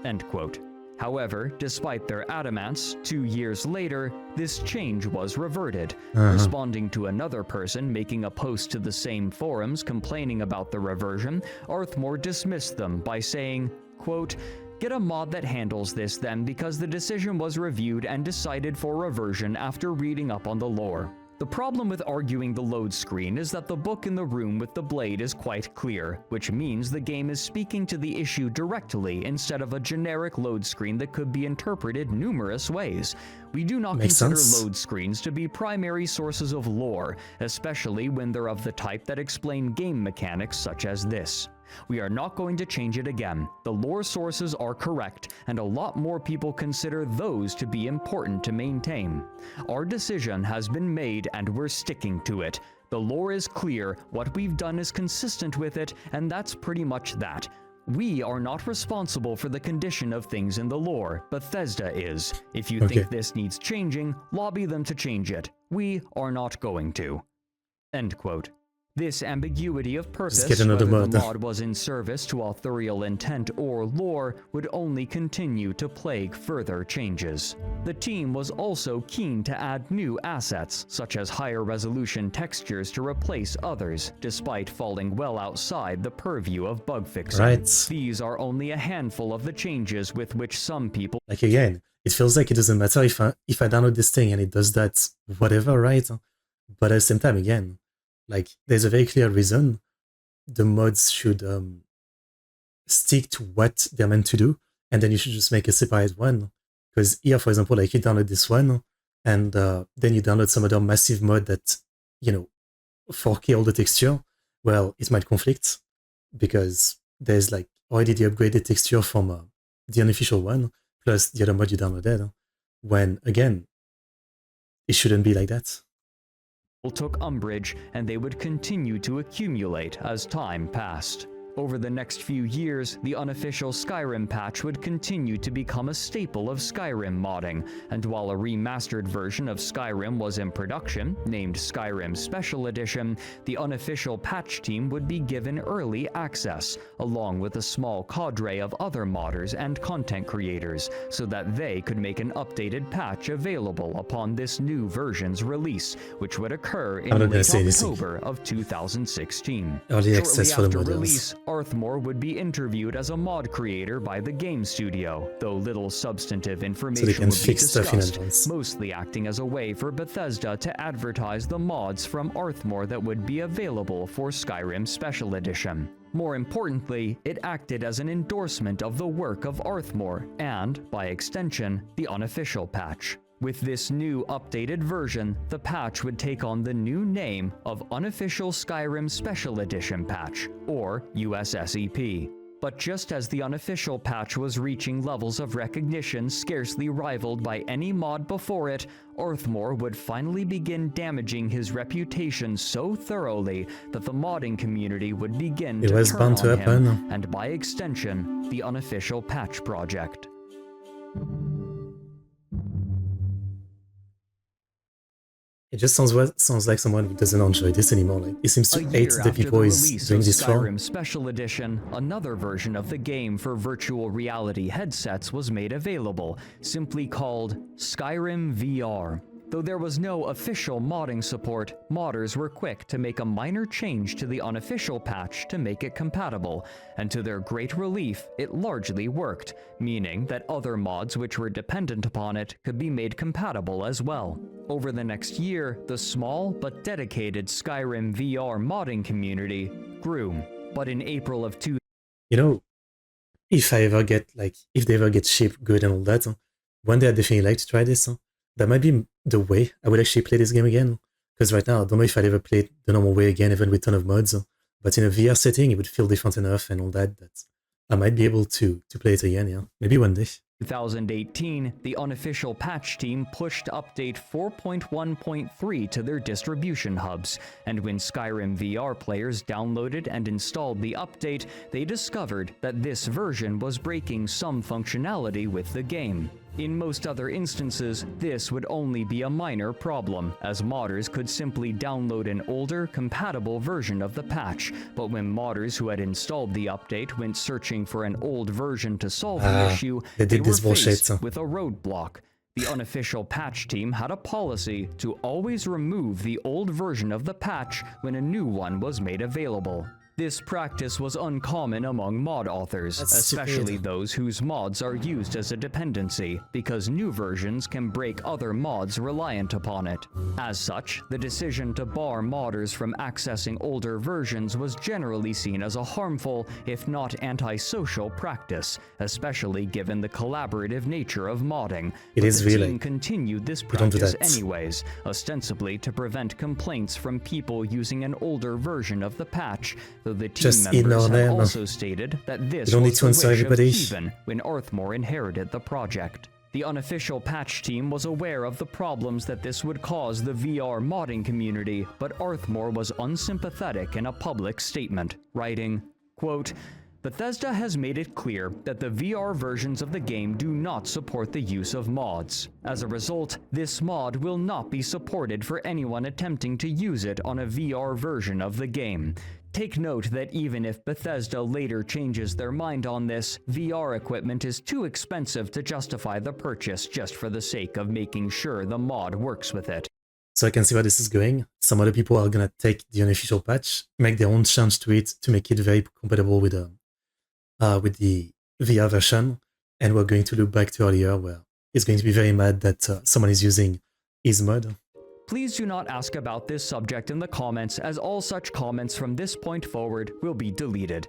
End quote. However, despite their adamance, 2 years later, this change was reverted. Responding to another person making a post to the same forums complaining about the reversion, Arthmore dismissed them by saying, quote, "Get a mod that handles this then, because the decision was reviewed and decided for reversion after reading up on the lore." The problem with arguing the load screen is that the book in the room with the blade is quite clear, which means the game is speaking to the issue directly instead of a generic load screen that could be interpreted numerous ways. We do not Makes consider sense. load screens to be primary sources of lore, especially when they're of the type that explain game mechanics such as this. We are not going to change it again. The lore sources are correct, and a lot more people consider those to be important to maintain. Our decision has been made and we're sticking to it. The lore is clear, what we've done is consistent with it, and that's pretty much that. We are not responsible for the condition of things in the lore. Bethesda is. If you think this needs changing, lobby them to change it. We are not going to. End quote. This ambiguity of purpose, get another whether mod. the mod was in service to authorial intent or lore, would only continue to plague further changes. The team was also keen to add new assets, such as higher resolution textures to replace others, despite falling well outside the purview of bug fixing. Right. These are only a handful of the changes with which some people... Like again, it feels like it doesn't matter if I download this thing and it does that, whatever, right? But at the same time, again, like there's a very clear reason the mods should stick to what they're meant to do, and then you should just make a separate one. Because here, for example, like you download this one, and then you download some other massive mod that, 4K all the texture. Well, it might conflict because there's like already the upgraded texture from the unofficial one plus the other mod you downloaded. When again, it shouldn't be like that. Took umbrage, and they would continue to accumulate as time passed. Over the next few years, the unofficial Skyrim patch would continue to become a staple of Skyrim modding, and while a remastered version of Skyrim was in production, named Skyrim Special Edition, the unofficial patch team would be given early access, along with a small cadre of other modders and content creators, so that they could make an updated patch available upon this new version's release, which would occur in late October of 2016. Early access for the Shortly after modders. release, Arthmore would be interviewed as a mod creator by the game studio, though little substantive information can would be fix stuff in discussed, advance. mostly acting as a way for Bethesda to advertise the mods from Arthmore that would be available for Skyrim Special Edition. More importantly, it acted as an endorsement of the work of Arthmore and, by extension, the unofficial patch. With this new updated version, the patch would take on the new name of Unofficial Skyrim Special Edition Patch, or USSEP. But just as the unofficial patch was reaching levels of recognition scarcely rivaled by any mod before it, Arthmore would finally begin damaging his reputation so thoroughly that the modding community would begin It to was turn bound to on him, happen. and by extension, the unofficial patch project. It just sounds like someone who doesn't enjoy this anymore. Like, he seems to hate the people he's doing this for. Skyrim Special Edition, another version of the game for virtual reality headsets was made available, simply called Skyrim VR. Though there was no official modding support, modders were quick to make a minor change to the unofficial patch to make it compatible, and to their great relief, it largely worked, meaning that other mods which were dependent upon it could be made compatible as well. Over the next year, the small but dedicated Skyrim VR modding community grew. But in April of You know, if they ever get shipped good and all that, one day I'd definitely like to try this. That might be the way I would actually play this game again. Because right now, I don't know if I'd ever play it the normal way again, even with a ton of mods. But in a VR setting, it would feel different enough and all that I might be able to play it again, yeah. Maybe one day. 2018, the unofficial patch team pushed update 4.1.3 to their distribution hubs, and when Skyrim VR players downloaded and installed the update, they discovered that this version was breaking some functionality with the game. In most other instances, this would only be a minor problem, as modders could simply download an older, compatible version of the patch, but when modders who had installed the update went searching for an old version to solve the issue, they were faced with a roadblock. The unofficial patch team had a policy to always remove the old version of the patch when a new one was made available. This practice was uncommon among mod authors, especially those whose mods are used as a dependency, because new versions can break other mods reliant upon it. As such, the decision to bar modders from accessing older versions was generally seen as a harmful, if not antisocial, practice, especially given the collaborative nature of modding. It is really. The team continued this practice anyways, ostensibly to prevent complaints from people using an older version of the patch, though the team members have also stated that this was the wish of Kevin when Arthmore inherited the project. The unofficial patch team was aware of the problems that this would cause the VR modding community, but Arthmore was unsympathetic in a public statement, writing, quote, "Bethesda has made it clear that the VR versions of the game do not support the use of mods. As a result, this mod will not be supported for anyone attempting to use it on a VR version of the game. Take note that even if Bethesda later changes their mind on this, VR equipment is too expensive to justify the purchase just for the sake of making sure the mod works with it." So I can see where this is going. Some other people are gonna take the unofficial patch, make their own change to it to make it very compatible with the VR version, and we're going to look back to earlier where he's going to be very mad that someone is using his mod. Please do not ask about this subject in the comments, as all such comments from this point forward will be deleted.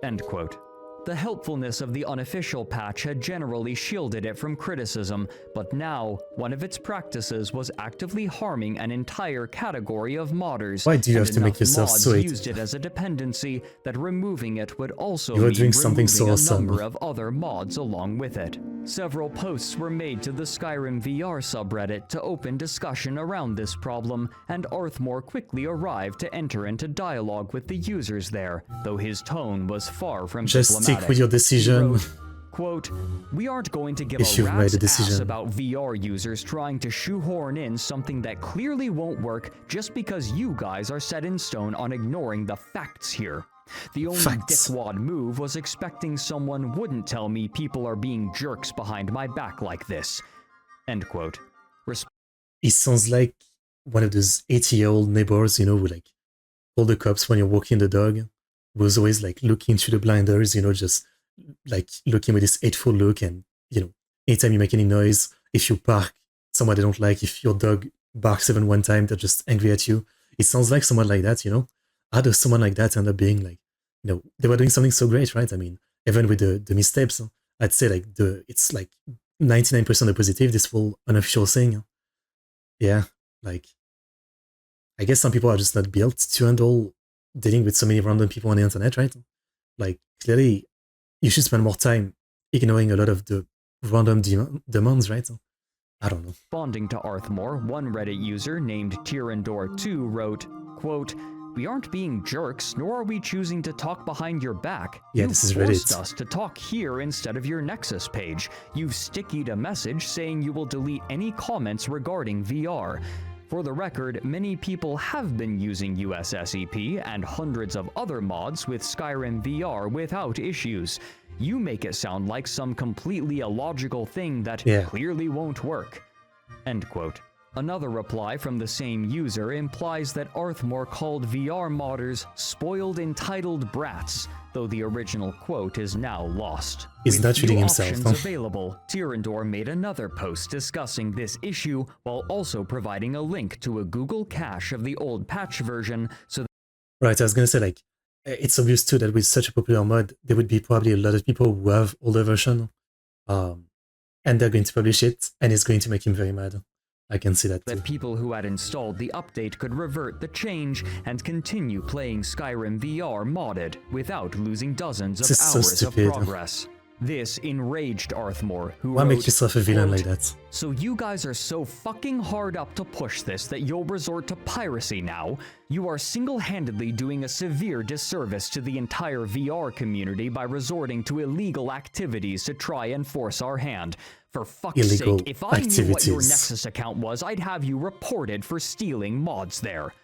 End quote. The helpfulness of the unofficial patch had generally shielded it from criticism, but now, one of its practices was actively harming an entire category of modders. Why do you have to make yourself so used it as a dependency that removing it would also mean doing something so awesome. number of other mods along with it. Several posts were made to the Skyrim VR subreddit to open discussion around this problem, and Arthmore quickly arrived to enter into dialogue with the users there, though his tone was far from diplomatic. Stick with your decision. He wrote, quote, "We aren't going to give a rat's ass about VR users trying to shoehorn in something that clearly won't work just because you guys are set in stone on ignoring the facts here. The only dickwad move was expecting someone wouldn't tell me people are being jerks behind my back like this." End quote. He sounds like one of those 80-year-old neighbors, who like call the cops when you're walking the dog, who's always like looking through the blinders, just like looking with this hateful look, and anytime you make any noise, if you bark somewhere they don't like, if your dog barks even one time, they're just angry at you. It sounds like someone like that, How does someone like that end up being like, they were doing something so great, right? I mean, even with the missteps, I'd say like it's like 99% positive, this full unofficial thing. Yeah, like, I guess some people are just not built to handle dealing with so many random people on the internet, right? Like, clearly, you should spend more time ignoring a lot of the random demands, right? I don't know. Responding to Arthmore, one Reddit user named Tyrandor2 wrote, quote, "We aren't being jerks, nor are we choosing to talk behind your back. Yeah, You've this is forced Reddit. us to talk here instead of your Nexus page. You've stickied a message saying you will delete any comments regarding VR. For the record, many people have been using USSEP and hundreds of other mods with Skyrim VR without issues. You make it sound like some completely illogical thing that clearly won't work." End quote. Another reply from the same user implies that Arthmore called VR modders spoiled entitled brats, though the original quote is now lost. He's not treating himself. With few options available, Tyrandor made another post discussing this issue while also providing a link to a Google cache of the old patch version so that Right, I was gonna say, like, it's obvious too that with such a popular mod, there would be probably a lot of people who have older version, and they're going to publish it, and it's going to make him very mad. I can see that too. That people who had installed the update could revert the change and continue playing Skyrim VR modded without losing dozens of hours of progress. This enraged Arthmore, who Why wrote, make yourself a villain quote, like that? "So you guys are so fucking hard up to push this that you'll resort to piracy now? You are single-handedly doing a severe disservice to the entire VR community by resorting to illegal activities to try and force our hand. For fuck's sake, if I knew what your Nexus account was, I'd have you reported for stealing mods there."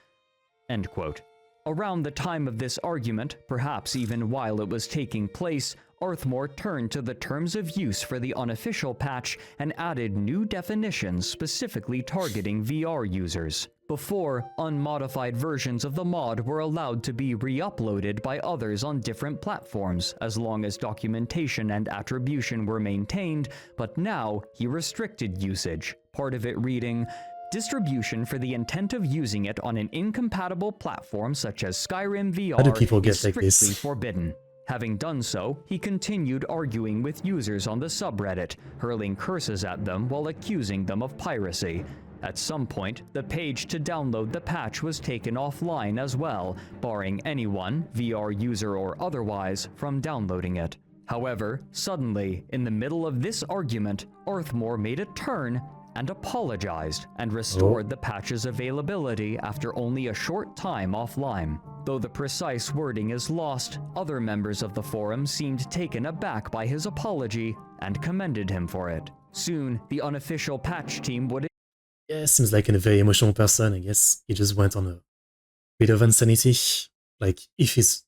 End quote. Around the time of this argument, perhaps even while it was taking place, Arthmore turned to the terms of use for the unofficial patch and added new definitions specifically targeting VR users. Before, unmodified versions of the mod were allowed to be re-uploaded by others on different platforms as long as documentation and attribution were maintained, but now he restricted usage, part of it reading, "Distribution for the intent of using it on an incompatible platform such as Skyrim VR is strictly forbidden." Having done so, he continued arguing with users on the subreddit, hurling curses at them while accusing them of piracy. At some point, the page to download the patch was taken offline as well, barring anyone, VR user or otherwise, from downloading it. However, suddenly, in the middle of this argument, Arthmore made a turn and apologized and restored the patch's availability after only a short time offline. Though the precise wording is lost, other members of the forum seemed taken aback by his apology and commended him for it. Soon, the unofficial patch team would... Yeah, seems like a very emotional person, I guess. He just went on a bit of insanity. Like, if he's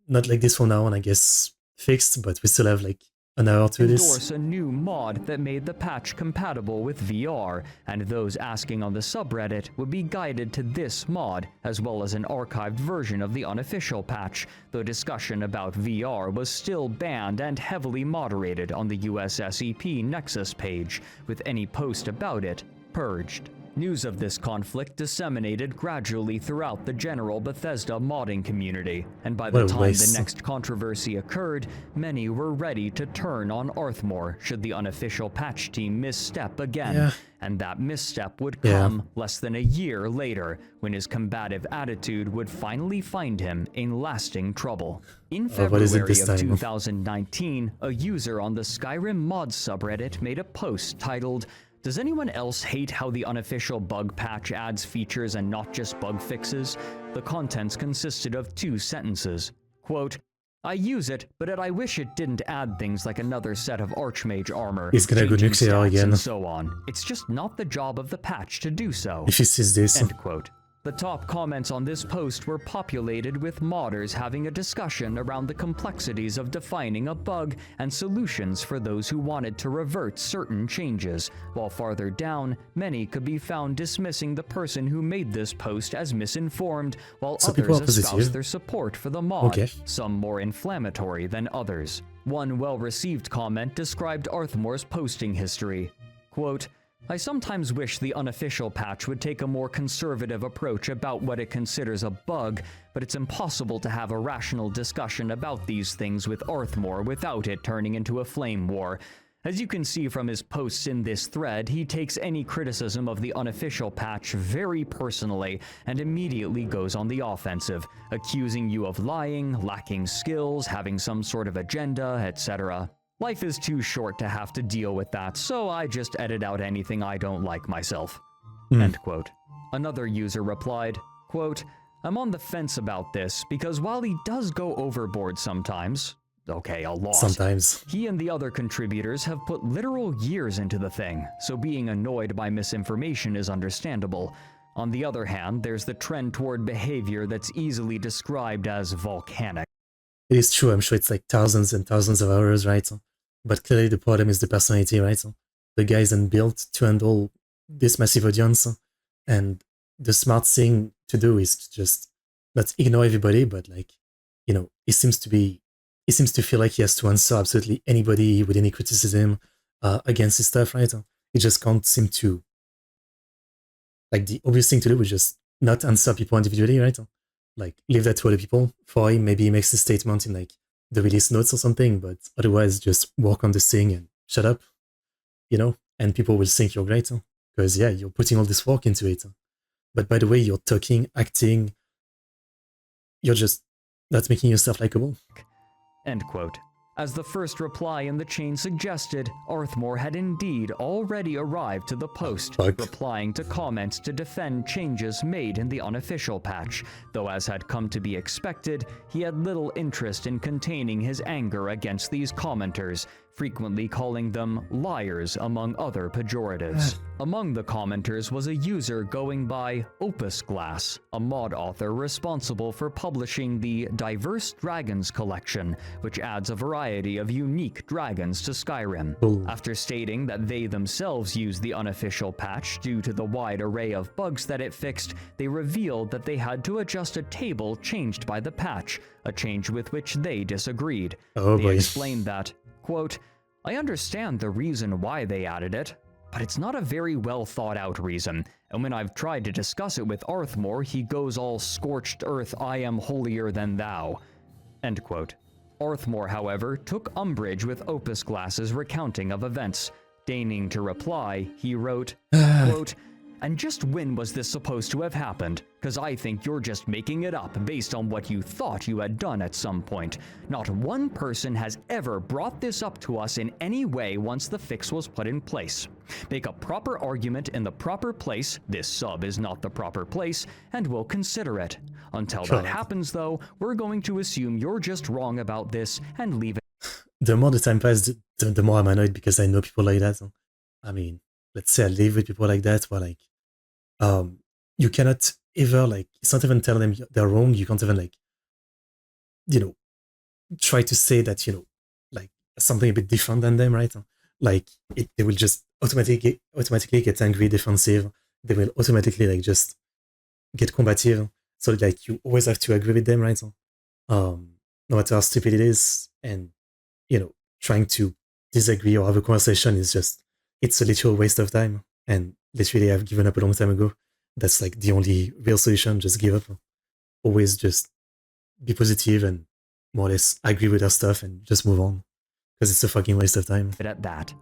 not like this from now on, I guess fixed, but we still have like an hour to this. Endorse a new mod that made the patch compatible with VR, and those asking on the subreddit would be guided to this mod, as well as an archived version of the unofficial patch, though discussion about VR was still banned and heavily moderated on the USSEP Nexus page, with any post about it purged. News of this conflict disseminated gradually throughout the general Bethesda modding community, and by the time the next controversy occurred, many were ready to turn on Arthmore should the unofficial patch team misstep again, and that misstep would come less than a year later, when his combative attitude would finally find him in lasting trouble. In February of 2019, a user on the Skyrim mods subreddit made a post titled, "Does anyone else hate how the unofficial bug patch adds features and not just bug fixes?" The contents consisted of 2 sentences. Quote, "I use it, but I wish it didn't add things like another set of Archmage armor, he's gonna go nuclear again, and so on. It's just not the job of the patch to do so." If he sees this. End quote. The top comments on this post were populated with modders having a discussion around the complexities of defining a bug and solutions for those who wanted to revert certain changes, while farther down, many could be found dismissing the person who made this post as misinformed, while others espoused their support for the mod, some more inflammatory than others. One well-received comment described Arthmore's posting history. Quote, "I sometimes wish the unofficial patch would take a more conservative approach about what it considers a bug, but it's impossible to have a rational discussion about these things with Arthmore without it turning into a flame war. As you can see from his posts in this thread, he takes any criticism of the unofficial patch very personally and immediately goes on the offensive, accusing you of lying, lacking skills, having some sort of agenda, etc. Life is too short to have to deal with that, so I just edit out anything I don't like myself. End quote. Another user replied, quote, I'm on the fence about this because while he does go overboard sometimes, okay, a lot. Sometimes. He and the other contributors have put literal years into the thing, so being annoyed by misinformation is understandable. On the other hand, there's the trend toward behavior that's easily described as volcanic. It is true, I'm sure it's like thousands and thousands of hours, right? But clearly the problem is the personality, right? The guy isn't built to handle this massive audience, and the smart thing to do is to just not ignore everybody, but like, you know, he seems to feel like he has to answer absolutely anybody with any criticism against his stuff, right? He just can't seem to, like, the obvious thing to do is just not answer people individually, right? Like, leave that to other people. For him, maybe he makes a statement in like the release notes or something, but otherwise just work on this thing and shut up, you know? And people will think you're great, because yeah, you're putting all this work into it. But by the way, you're talking, acting, you're just not making yourself likable. End quote. As the first reply in the chain suggested, Arthmore had indeed already arrived to the post, replying to comments to defend changes made in the unofficial patch, though as had come to be expected, he had little interest in containing his anger against these commenters, frequently calling them liars among other pejoratives. Among the commenters was a user going by Opus Glass, a mod author responsible for publishing the Diverse Dragons collection, which adds a variety of unique dragons to Skyrim. After stating that they themselves use the unofficial patch due to the wide array of bugs that it fixed, they revealed that they had to adjust a table changed by the patch, a change with which they disagreed. They explained that, quote, I understand the reason why they added it, but it's not a very well thought out reason, and when I've tried to discuss it with Arthmore, he goes all scorched earth, I am holier than thou. End quote. Arthmore, however, took umbrage with Opus Glass's recounting of events. Deigning to reply, he wrote, quote, and just when was this supposed to have happened? Because I think you're just making it up based on what you thought you had done at some point. Not one person has ever brought this up to us in any way once the fix was put in place. Make a proper argument in the proper place, this sub is not the proper place, and we'll consider it. Until that happens though, we're going to assume you're just wrong about this and leave it. The more the time passes, the more I'm annoyed because I know people like that. I mean, let's say I live with people like that where like, you cannot ever like, it's not even tell them they're wrong. You can't even like, you know, try to say that, you know, like something a bit different than them, right? Like they will just automatically get angry, defensive. They will automatically like just get combative. So like you always have to agree with them, right? No matter how stupid it is, and you know, trying to disagree or have a conversation is just, it's a literal waste of time. And literally I've given up a long time ago. That's like the only real solution, just give up. Always just be positive and more or less agree with our stuff and just move on. Because it's a fucking waste of time. At that.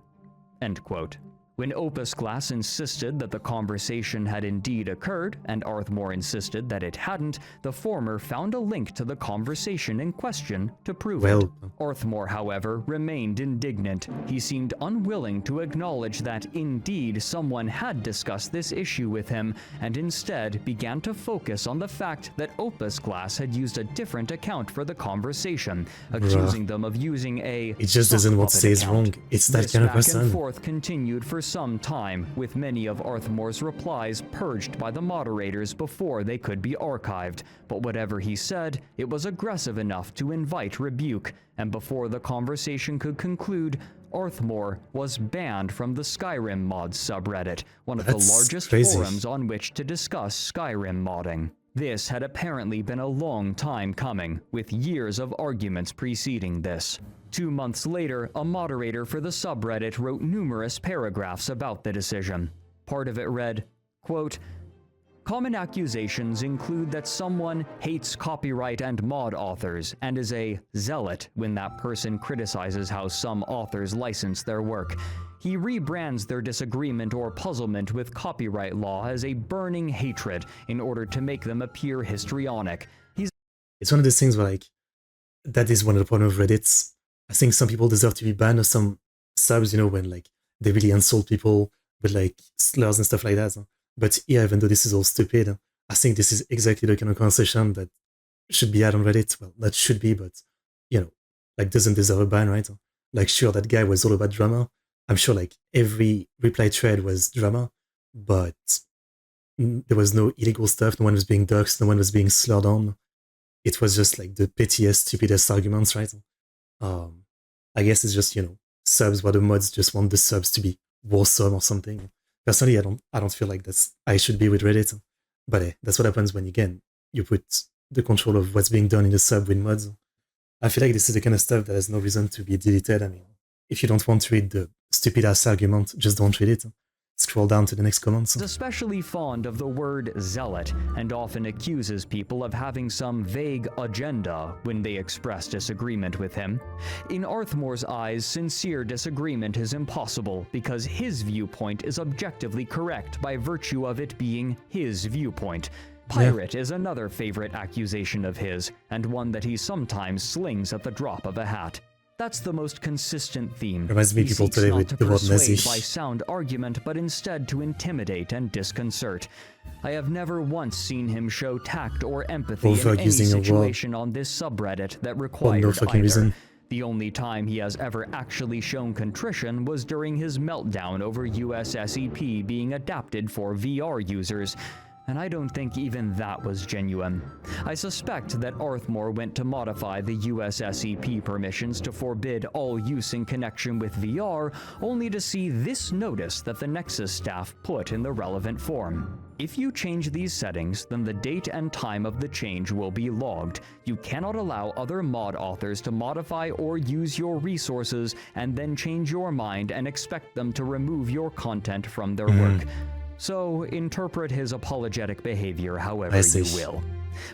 End quote. When Opus Glass insisted that the conversation had indeed occurred, and Arthmore insisted that it hadn't, the former found a link to the conversation in question to prove it. Arthmore, however, remained indignant. He seemed unwilling to acknowledge that indeed someone had discussed this issue with him, and instead began to focus on the fact that Opus Glass had used a different account for the conversation, accusing them of using a it just doesn't want to say it's wrong. It's that kind of person. Back and forth continued for some time, with many of Arthmore's replies purged by the moderators before they could be archived, but whatever he said, it was aggressive enough to invite rebuke, and before the conversation could conclude, Arthmore was banned from the Skyrim mods subreddit, one of the largest forums on which to discuss Skyrim modding. This had apparently been a long time coming, with years of arguments preceding this. 2 months later, a moderator for the subreddit wrote numerous paragraphs about the decision. Part of it read, quote, Common accusations include that someone hates copyright and mod authors and is a zealot when that person criticizes how some authors license their work. He rebrands their disagreement or puzzlement with copyright law as a burning hatred in order to make them appear histrionic. It's one of those things where, like, that is one of the problems of Reddit. I think some people deserve to be banned, or some subs, when, like, they really insult people with, like, slurs and stuff like that. But yeah, even though this is all stupid, I think this is exactly the kind of conversation that should be had on Reddit. Well, not should be, but, like, doesn't deserve a ban, right? Like, sure, that guy was all about drama. I'm sure, like, every reply thread was drama, but there was no illegal stuff. No one was being doxxed. No one was being slurred on. It was just, like, the pettiest, stupidest arguments, right? I guess it's just, subs where the mods just want the subs to be awesome or something. Personally, I don't feel like I should be with Reddit. But that's what happens when, again, you put the control of what's being done in the sub with mods. I feel like this is the kind of stuff that has no reason to be deleted. I mean, if you don't want to read the stupid-ass argument, just don't read it. Scroll down to the next comments. He's especially fond of the word zealot and often accuses people of having some vague agenda when they express disagreement with him. In Arthmore's eyes, sincere disagreement is impossible because his viewpoint is objectively correct by virtue of it being his viewpoint. Pirate is another favorite accusation of his, and one that he sometimes slings at the drop of a hat. That's the most consistent theme. Reminds me of people today with the word Nazi. By sound argument, but instead to intimidate and disconcert. I have never once seen him show tact or empathy in any situation on this subreddit that required either. Reason. The only time he has ever actually shown contrition was during his meltdown over USSEP being adapted for VR users. And I don't think even that was genuine. I suspect that Arthmore went to modify the USSEP permissions to forbid all use in connection with VR, only to see this notice that the Nexus staff put in the relevant form. If you change these settings, then the date and time of the change will be logged. You cannot allow other mod authors to modify or use your resources and then change your mind and expect them to remove your content from their work. So, interpret his apologetic behavior however you will.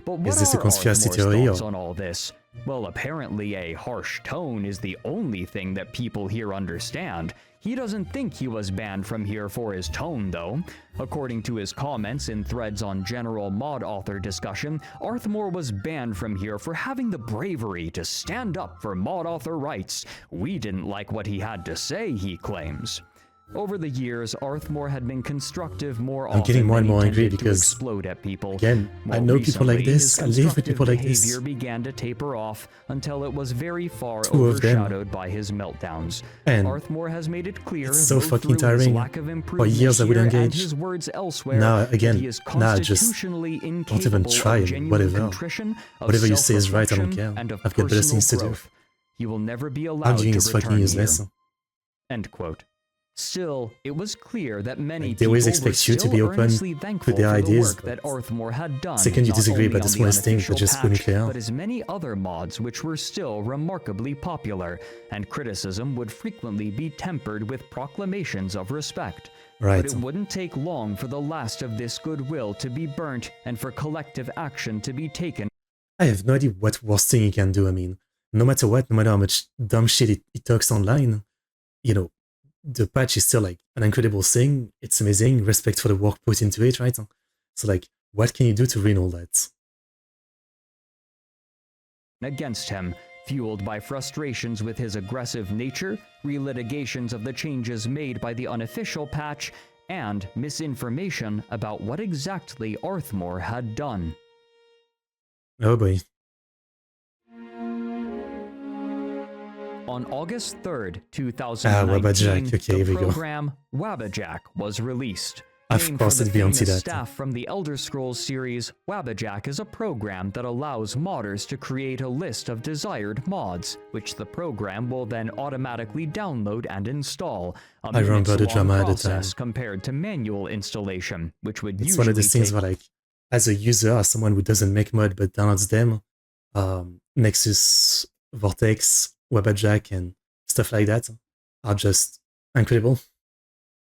But what are Arthmore's thoughts on all this? Well, apparently a harsh tone is the only thing that people here understand. He doesn't think he was banned from here for his tone, though. According to his comments in threads on general mod author discussion, Arthmore was banned from here for having the bravery to stand up for mod author rights. We didn't like what he had to say, he claims. Over the years, Arthmore had been constructive more often. I'm getting more and more angry because, explode at people. Again, I know people like this, I live with people like this. His behavior began to taper off until it was very far overshadowed by his meltdowns. And Arthmore has made it clear it's so fucking tiring. For years I would engage. His words elsewhere, now again, he is just don't even try it, whatever. Whatever you say is right, I don't care. I've got better things to do. You will never be allowed to return here. End quote. Still, it was clear that many they always expect you to be open to their ideas, that Arthmore had done. Second you disagree about the smallest thing, but just couldn't clear. But as many other mods which were still remarkably popular, and criticism would frequently be tempered with proclamations of respect. Right. But it wouldn't take long for the last of this goodwill to be burnt and for collective action to be taken. I have no idea what worst thing he can do. I mean, no matter what, no matter how much dumb shit he talks online, the patch is still like an incredible thing. It's amazing. Respect for the work put into it, right? So like, what can you do to ruin all that? Against him, fueled by frustrations with his aggressive nature, relitigations of the changes made by the unofficial patch, and misinformation about what exactly Arthmore had done. Oh boy. On August 3rd, 2019, the program Wabbajack was released. Of course it'd be on that. Staff from the Elder Scrolls series, Wabbajack is a program that allows modders to create a list of desired mods, which the program will then automatically download and install. I remember the drama at the time. Compared to manual installation, which would usually one of those things where, like, as a user, as someone who doesn't make mod but downloads them, Nexus, Vortex, Wabbajack and stuff like that are just incredible.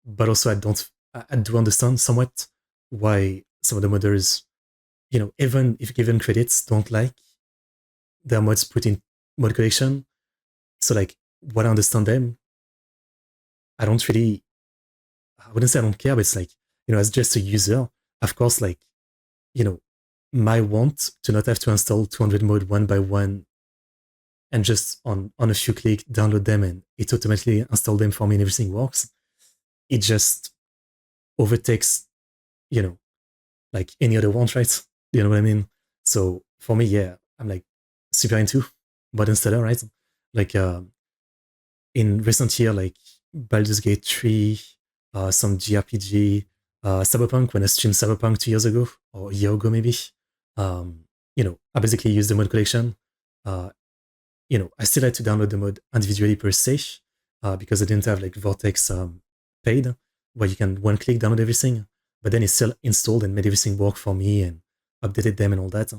But also I do understand somewhat why some of the modders, even if given credits, don't like their mods put in mod collection. So like, when I understand them, I wouldn't say I don't care, but it's like, as just a user, of course, like, my want to not have to install 200 mod one by one and just on a few clicks download them and it automatically install them for me and everything works. It just overtakes, like any other one, right? You know what I mean? So for me, yeah, I'm like super into mod installer, right? Like in recent year, like Baldur's Gate 3, some JRPG, Cyberpunk, when I streamed Cyberpunk 2 years ago, or a year ago maybe, I basically used the mod collection. I still had to download the mod individually per se, because I didn't have like Vortex paid, where you can one click download everything. But then it still installed and made everything work for me and updated them and all that.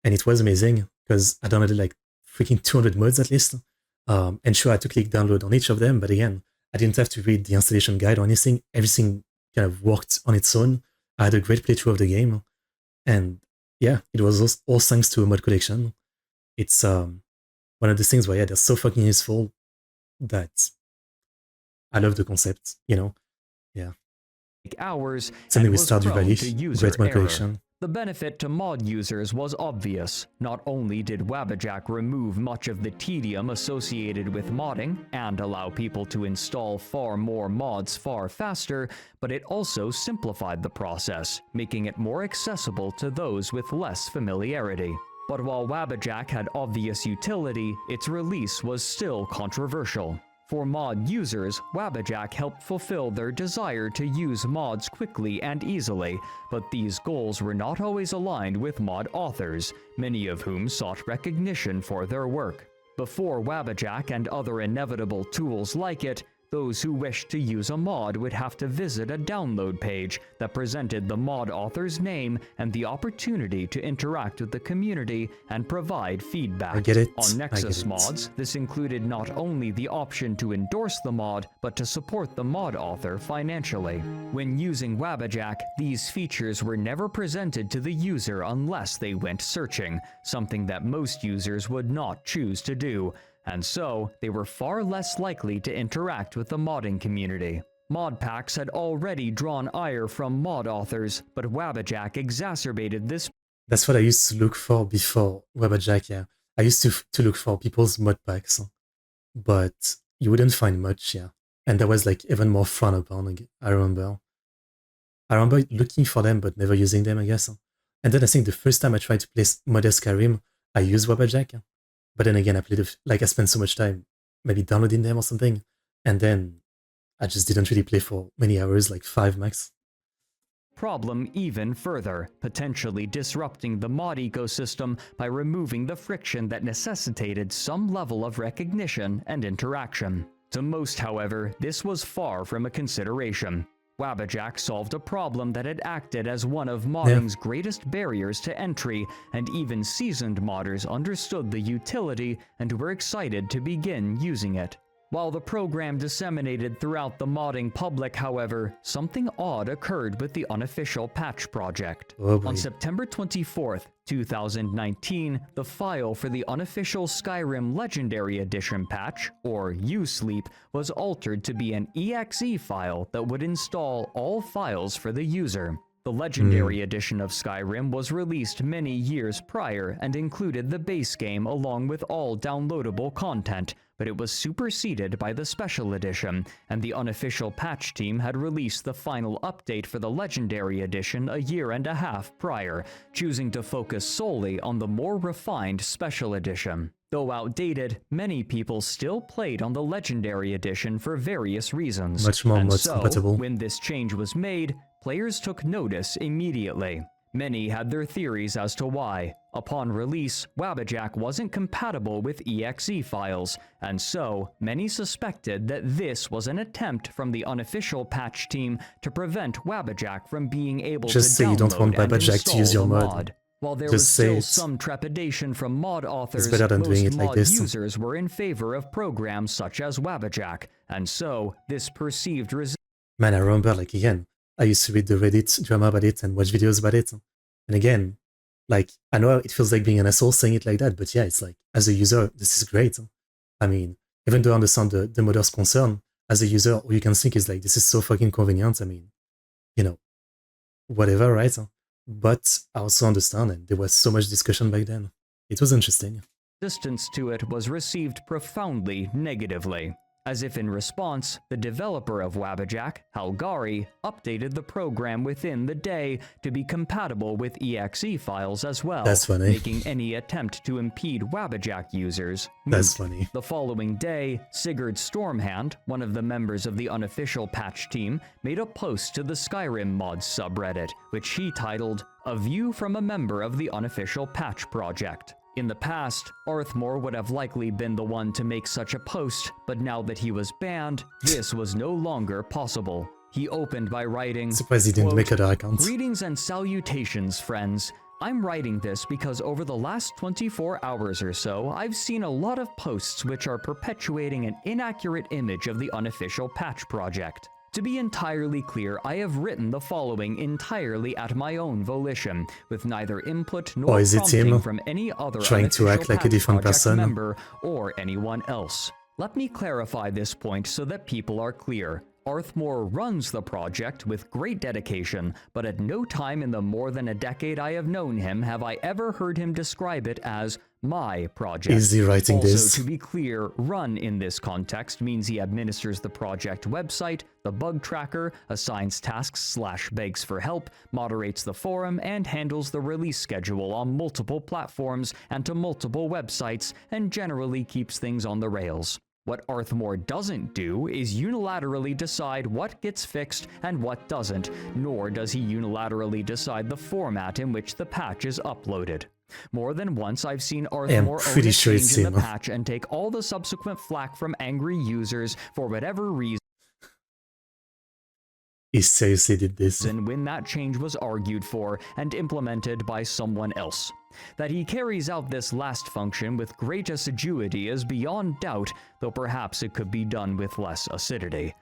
And it was amazing because I downloaded like freaking 200 mods at least. And sure, I had to click download on each of them, but again, I didn't have to read the installation guide or anything. Everything kind of worked on its own. I had a great playthrough of the game. And yeah, it was all thanks to a mod collection. It's one of the things where, yeah, they're so fucking useful that I love the concept, Yeah. Hours Something and with was Stardew prone Valley, to user great mod error. collection. The benefit to mod users was obvious. Not only did Wabbajack remove much of the tedium associated with modding and allow people to install far more mods far faster, but it also simplified the process, making it more accessible to those with less familiarity. But while Wabbajack had obvious utility, its release was still controversial. For mod users, Wabbajack helped fulfill their desire to use mods quickly and easily, but these goals were not always aligned with mod authors, many of whom sought recognition for their work. Before Wabbajack and other inevitable tools like it, those who wished to use a mod would have to visit a download page that presented the mod author's name and the opportunity to interact with the community and provide feedback. I get it. On Nexus mods, this included not only the option to endorse the mod, but to support the mod author financially. When using Wabbajack, these features were never presented to the user unless they went searching, something that most users would not choose to do. And so, they were far less likely to interact with the modding community. Mod packs had already drawn ire from mod authors, but Wabbajack exacerbated this. That's what I used to look for before Wabbajack, yeah. I used to look for people's mod packs, but you wouldn't find much, yeah. And that was like even more frowned upon, I remember. I remember looking for them, but never using them, I guess. And then I think the first time I tried to play modder Skyrim, I used Wabbajack. But then again, I spent so much time maybe downloading them or something, and then I just didn't really play for many hours, like 5 max. Problem even further, potentially disrupting the mod ecosystem by removing the friction that necessitated some level of recognition and interaction. To most, however, this was far from a consideration. Wabbajack solved a problem that had acted as one of modding's greatest barriers to entry, and even seasoned modders understood the utility and were excited to begin using it. While the program disseminated throughout the modding public, however, something odd occurred with the Unofficial patch project. On September 24th, 2019, the file for the Unofficial Skyrim Legendary Edition patch, or USleep, was altered to be an exe file that would install all files for the user. The Legendary Edition of Skyrim was released many years prior and included the base game along with all downloadable content, but it was superseded by the Special Edition, and the Unofficial patch team had released the final update for the Legendary Edition a year and a half prior, choosing to focus solely on the more refined Special Edition. Though outdated, many people still played on the Legendary Edition for various reasons. Much more mod compatible. When this change was made, players took notice immediately. Many had their theories as to why. Upon release, Wabbajack wasn't compatible with exe files, and so many suspected that this was an attempt from the Unofficial patch team to prevent Wabbajack from being able to say you don't want download and Wabbajack to install use your the mod. While there Just was say still it. some trepidation from mod authors, better than doing most it like mod this. users were in favor of programs such as Wabbajack, and so this perceived resistance. Man, I remember, like, again, I used to read the Reddit drama about it and watch videos about it. And again, like, I know it feels like being an asshole saying it like that, but yeah, it's like, as a user, this is great. I mean, even though I understand the modder's concern, as a user, all you can think is like, this is so fucking convenient. I mean, you know, whatever, right? But I also understand, and there was so much discussion back then. It was interesting. Resistance to it was received profoundly negatively. As if in response, the developer of Wabbajack, Halgari, updated the program within the day to be compatible with exe files as well, That's funny. making any attempt to impede Wabbajack users moot. That's funny. The following day, Sigurd Stormhand, one of the members of the Unofficial patch team, made a post to the Skyrim mods subreddit, which he titled, "A View from a Member of the Unofficial Patch Project." In the past, Arthmore would have likely been the one to make such a post, but now that he was banned, this was no longer possible. He opened by writing, Surprised he didn't quote, make other accounts. "Greetings and salutations, friends. I'm writing this because over the last 24 hours or so, I've seen a lot of posts which are perpetuating an inaccurate image of the Unofficial patch project. To be entirely clear, I have written the following entirely at my own volition, with neither input nor prompting from any other trying to act like a different person member or anyone else. Let me clarify this point so that people are clear. Arthmore runs the project with great dedication, but at no time in the more than a decade I have known him have I ever heard him describe it as my project. Is he writing also, this? to be clear, run in this context means he administers the project website, the bug tracker, assigns tasks/begs for help, moderates the forum, and handles the release schedule on multiple platforms and to multiple websites, and generally keeps things on the rails. What Arthmore doesn't do is unilaterally decide what gets fixed and what doesn't, nor does he unilaterally decide the format in which the patch is uploaded. More than once I've seen Arthmore own a change in the patch and take all the subsequent flack from angry users for whatever reason. He seriously did this. And when that change was argued for and implemented by someone else. That he carries out this last function with great assiduity is beyond doubt, though perhaps it could be done with less acidity."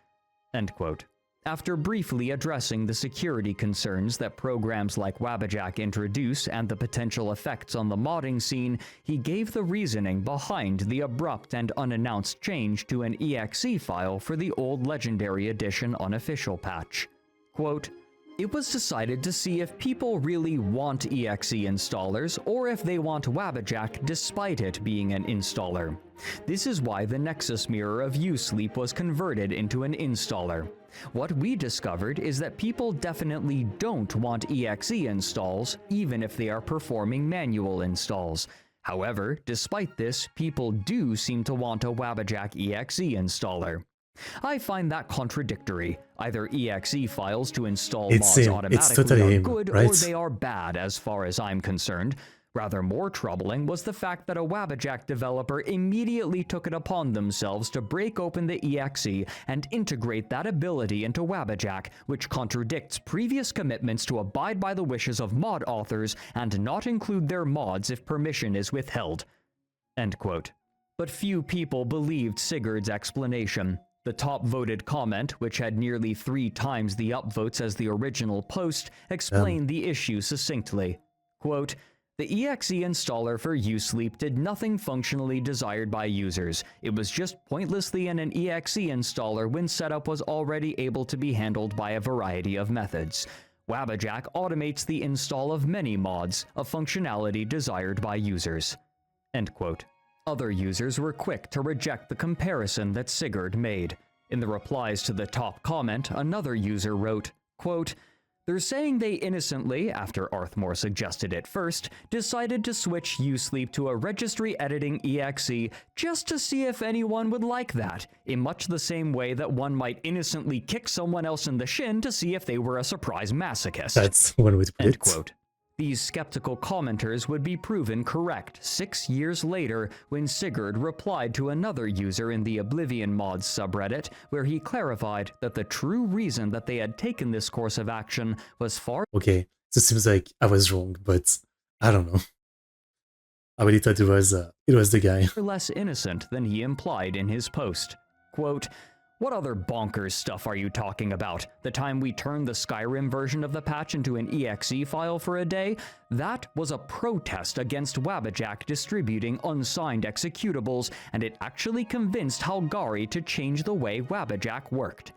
End quote. After briefly addressing the security concerns that programs like Wabbajack introduce and the potential effects on the modding scene, he gave the reasoning behind the abrupt and unannounced change to an exe file for the old Legendary Edition Unofficial patch. Quote, "It was decided to see if people really want exe installers or if they want Wabbajack despite it being an installer. This is why the Nexus mirror of Usleep was converted into an installer. What we discovered is that people definitely don't want exe installs, even if they are performing manual installs. However, despite this, people do seem to want a Wabbajack exe installer. I find that contradictory. Either exe files to install mods automatically are good, right? Or they are bad as far as I'm concerned. Rather more troubling was the fact that a Wabbajack developer immediately took it upon themselves to break open the exe and integrate that ability into Wabbajack, which contradicts previous commitments to abide by the wishes of mod authors and not include their mods if permission is withheld." End quote. But few people believed Sigurd's explanation. The top-voted comment, which had nearly 3 times the upvotes as the original post, explained the issue succinctly. Quote, "The exe installer for Usleep did nothing functionally desired by users. It was just pointlessly in an exe installer when setup was already able to be handled by a variety of methods. Wabbajack automates the install of many mods, a functionality desired by users." End quote. Other users were quick to reject the comparison that Sigurd made. In the replies to the top comment, another user wrote, quote, "They're saying they innocently, after Arthmore suggested it first, decided to switch Usleep to a registry editing exe just to see if anyone would like that, in much the same way that one might innocently kick someone else in the shin to see if they were a surprise masochist." That's one way to put End it. quote. These skeptical commenters would be proven correct 6 years later when Sigurd replied to another user in the Oblivion Mods subreddit, where he clarified that the true reason that they had taken this course of action was far— Okay, so it seems like I was wrong, but I don't know. I really thought it was the guy. less innocent than he implied in his post. Quote, What other bonkers stuff are you talking about? The time we turned the Skyrim version of the patch into an exe file for a day? That was a protest against Wabbajack distributing unsigned executables, and it actually convinced Halgari to change the way Wabbajack worked.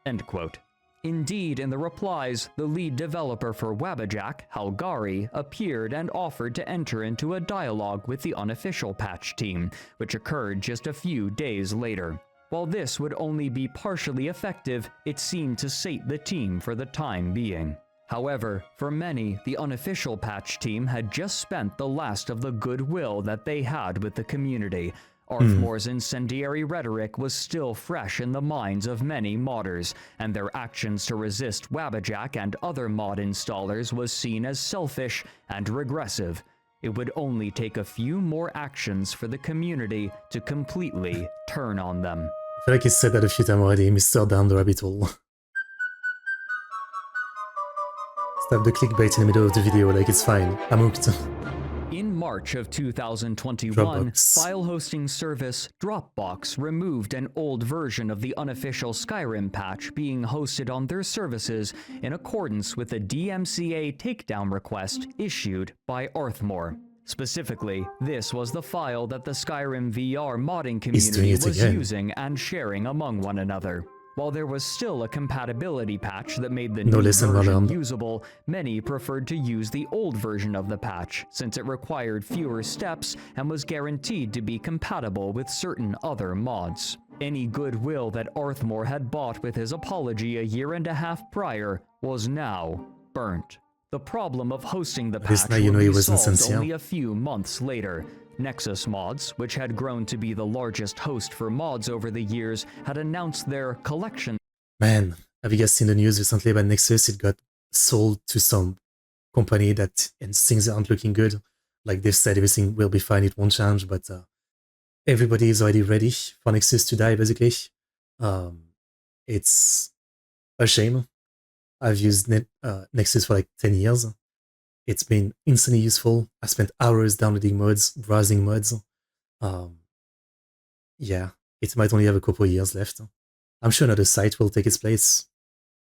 End quote. Indeed, in the replies, the lead developer for Wabbajack, Halgari, appeared and offered to enter into a dialogue with the Unofficial patch team, which occurred just a few days later. While this would only be partially effective, it seemed to sate the team for the time being. However, for many, the Unofficial patch team had just spent the last of the goodwill that they had with the community. Arthmore's incendiary rhetoric was still fresh in the minds of many modders, and their actions to resist Wabbajack and other mod installers was seen as selfish and regressive. It would only take a few more actions for the community to completely turn on them. I feel like he said that a few times already, Mr. Down the Rabbit Hole. Stop the clickbait in the middle of the video, like it's fine. I'm hooked. In March of 2021, Dropbox. file hosting service Dropbox removed an old version of the Unofficial Skyrim patch being hosted on their services in accordance with a DMCA takedown request issued by Arthmore. Specifically, this was the file that the Skyrim VR modding community was using and sharing among one another. While there was still a compatibility patch that made the new version usable, many preferred to use the old version of the patch, since it required fewer steps and was guaranteed to be compatible with certain other mods. Any goodwill that Arthmore had bought with his apology a year and a half prior was now burnt. The problem of hosting the patch would be solved only a few months later. Nexus Mods, which had grown to be the largest host for mods over the years, had announced their collection. Man, have you guys seen the news recently about Nexus? It got sold to some company and things aren't looking good. Like they've said everything will be fine, it won't change, but everybody is already ready for Nexus to die, basically. It's a shame. I've used Nexus for like 10 years. It's been instantly useful. I spent hours downloading mods, browsing mods. Yeah, it might only have a couple of years left. I'm sure another site will take its place,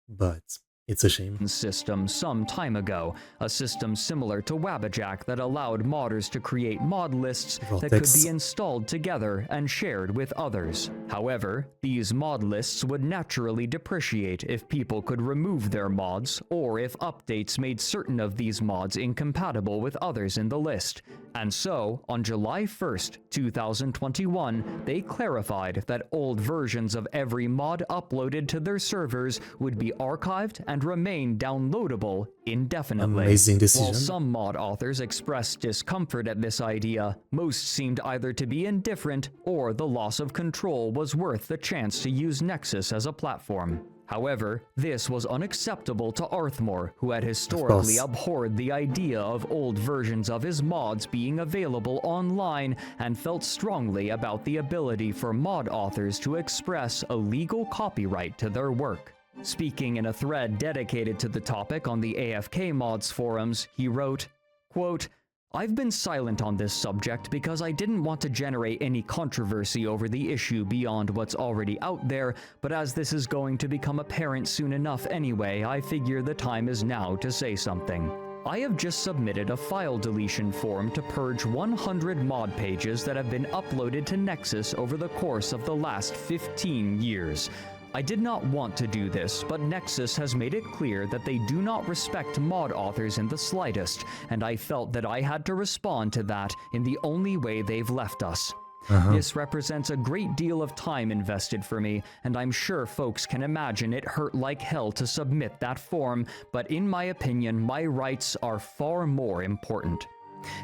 but it's a shame. System some time ago, a system similar to Wabbajack that allowed modders to create mod lists that could be installed together and shared with others. However, these mod lists would naturally depreciate if people could remove their mods or if updates made certain of these mods incompatible with others in the list. And so, on July 1st, 2021, they clarified that old versions of every mod uploaded to their servers would be archived and remain downloadable indefinitely. Amazing decision. While some mod authors expressed discomfort at this idea, most seemed either to be indifferent or the loss of control was worth the chance to use Nexus as a platform. However, this was unacceptable to Arthmore, who had historically abhorred the idea of old versions of his mods being available online and felt strongly about the ability for mod authors to express a legal copyright to their work. Speaking in a thread dedicated to the topic on the AFK Mods forums, he wrote, quote, "I've been silent on this subject because I didn't want to generate any controversy over the issue beyond what's already out there, but as this is going to become apparent soon enough anyway, I figure the time is now to say something. I have just submitted a file deletion form to purge 100 mod pages that have been uploaded to Nexus over the course of the last 15 years. I did not want to do this, but Nexus has made it clear that they do not respect mod authors in the slightest, and I felt that I had to respond to that in the only way they've left us. This represents a great deal of time invested for me, and I'm sure folks can imagine it hurt like hell to submit that form, but in my opinion, my rights are far more important.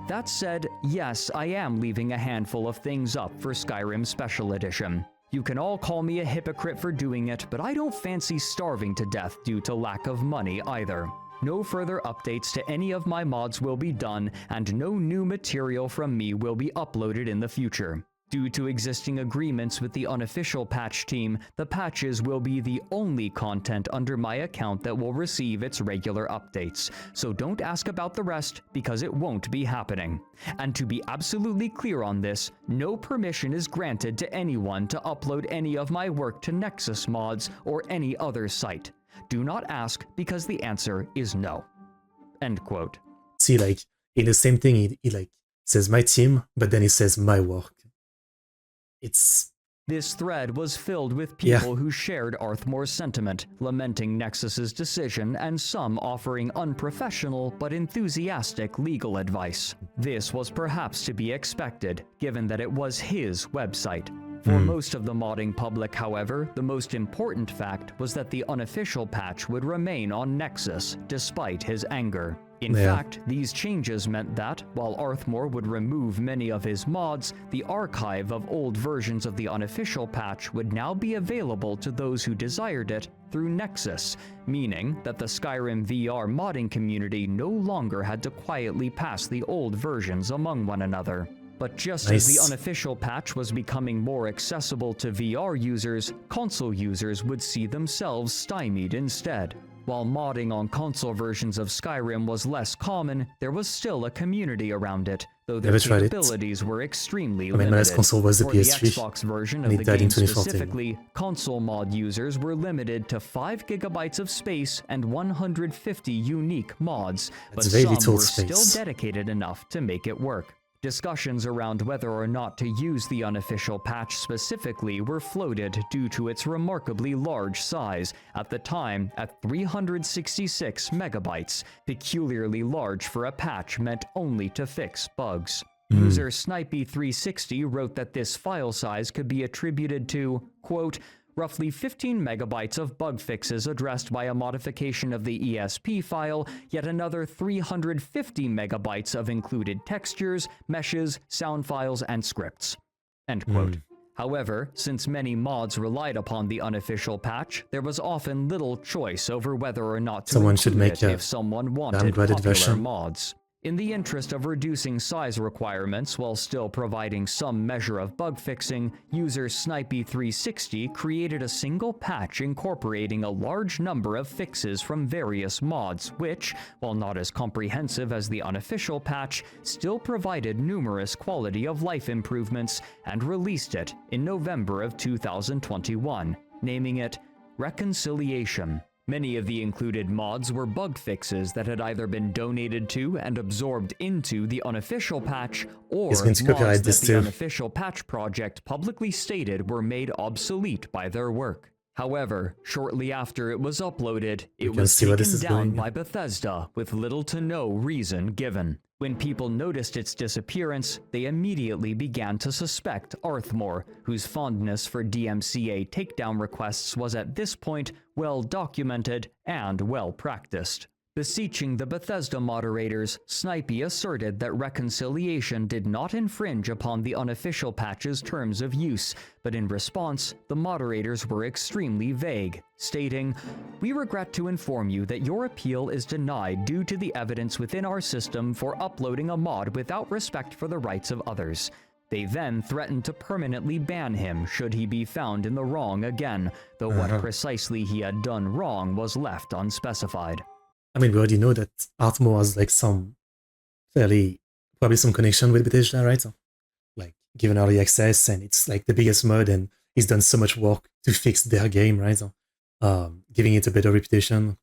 That said, yes, I am leaving a handful of things up for Skyrim Special Edition. You can all call me a hypocrite for doing it, but I don't fancy starving to death due to lack of money either. No further updates to any of my mods will be done, and no new material from me will be uploaded in the future. Due to existing agreements with the Unofficial patch team, the patches will be the only content under my account that will receive its regular updates, so don't ask about the rest because it won't be happening. And to be absolutely clear on this, no permission is granted to anyone to upload any of my work to Nexus mods or any other site. Do not ask because the answer is no. End quote. See, like, in the same thing, he like says my team, but then he says my work. This thread was filled with people who shared Arthmore's sentiment, lamenting Nexus's decision, and some offering unprofessional but enthusiastic legal advice. This was perhaps to be expected, given that it was his website. For most of the modding public, however, the most important fact was that the Unofficial patch would remain on Nexus, despite his anger. In fact, these changes meant that, while Arthmore would remove many of his mods, the archive of old versions of the Unofficial patch would now be available to those who desired it through Nexus, meaning that the Skyrim VR modding community no longer had to quietly pass the old versions among one another. But just as the Unofficial patch was becoming more accessible to VR users, console users would see themselves stymied instead. While modding on console versions of Skyrim was less common, there was still a community around it, though their capabilities were extremely limited. My last console was the For PS3, the Xbox version of the game specifically, console mod users were limited to 5 gigabytes of space and 150 unique mods, but some were still dedicated enough to make it work. Discussions around whether or not to use the Unofficial patch specifically were floated due to its remarkably large size, at the time at 366 megabytes, peculiarly large for a patch meant only to fix bugs. User Snipey360 wrote that this file size could be attributed to, quote, roughly 15 megabytes of bug fixes addressed by a modification of the ESP file, yet another 350 megabytes of included textures, meshes, sound files, and scripts. End quote. However, since many mods relied upon the Unofficial patch, there was often little choice over whether or not to include it if someone wanted popular mods. In the interest of reducing size requirements while still providing some measure of bug fixing, user Snipey360 created a single patch incorporating a large number of fixes from various mods, which, while not as comprehensive as the Unofficial patch, still provided numerous quality of life improvements, and released it in November of 2021, naming it Reconciliation. Many of the included mods were bug fixes that had either been donated to and absorbed into the Unofficial patch, or mods that the Unofficial patch project publicly stated were made obsolete by their work. However, shortly after it was uploaded, it was taken down by Bethesda with little to no reason given. When people noticed its disappearance, they immediately began to suspect Arthmore, whose fondness for DMCA takedown requests was at this point well documented and well practiced. Beseeching the Bethesda moderators, Snipey asserted that Reconciliation did not infringe upon the Unofficial patch's terms of use, but in response, the moderators were extremely vague, stating, "We regret to inform you that your appeal is denied due to the evidence within our system for uploading a mod without respect for the rights of others." They then threatened to permanently ban him should he be found in the wrong again, though what precisely he had done wrong was left unspecified. I mean, we already know that Arthmore has like probably some connection with Bethesda, right? Like, given early access, and it's like the biggest mod, and he's done so much work to fix their game, right? Giving it a better reputation.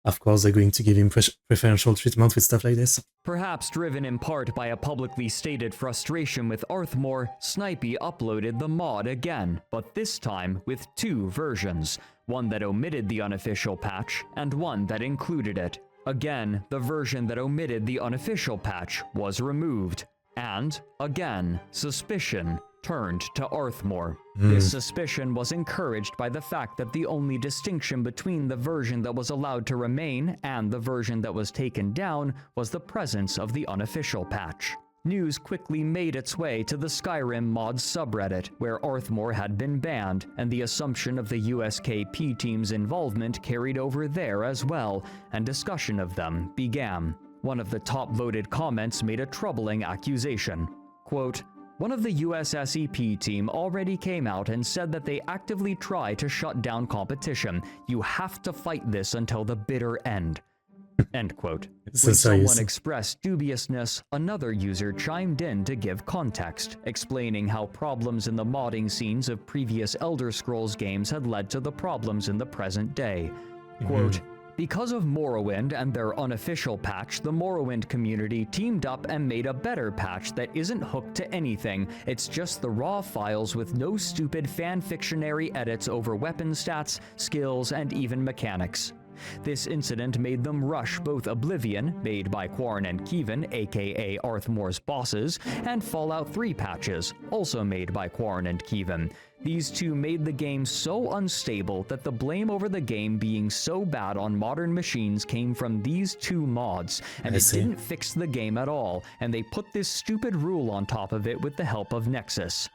Of course, they're going to give him preferential treatment with stuff like this. Perhaps driven in part by a publicly stated frustration with Arthmore, Snipey uploaded the mod again, but this time with 2 versions. One that omitted the Unofficial patch, and one that included it. Again, the version that omitted the Unofficial patch was removed. And, again, suspicion turned to Arthmore. This suspicion was encouraged by the fact that the only distinction between the version that was allowed to remain and the version that was taken down was the presence of the Unofficial patch. News quickly made its way to the Skyrim mods subreddit, where Arthmore had been banned, and the assumption of the USKP team's involvement carried over there as well, and discussion of them began. One of the top voted comments made a troubling accusation. Quote, One of the USSEP team already came out and said that they actively try to shut down competition. You have to fight this until the bitter end. End quote. When someone expressed dubiousness, another user chimed in to give context, explaining how problems in the modding scenes of previous Elder Scrolls games had led to the problems in the present day. Quote, because of Morrowind and their unofficial patch, the Morrowind community teamed up and made a better patch that isn't hooked to anything. It's just the raw files with no stupid fanfictionary edits over weapon stats, skills, and even mechanics. This incident made them rush both Oblivion, made by Quarren and Kievan, aka Arthmore's bosses, and Fallout 3 patches, also made by Quarren and Kievan. These two made the game so unstable that the blame over the game being so bad on modern machines came from these two mods, and it didn't fix the game at all, and they put this stupid rule on top of it with the help of Nexus.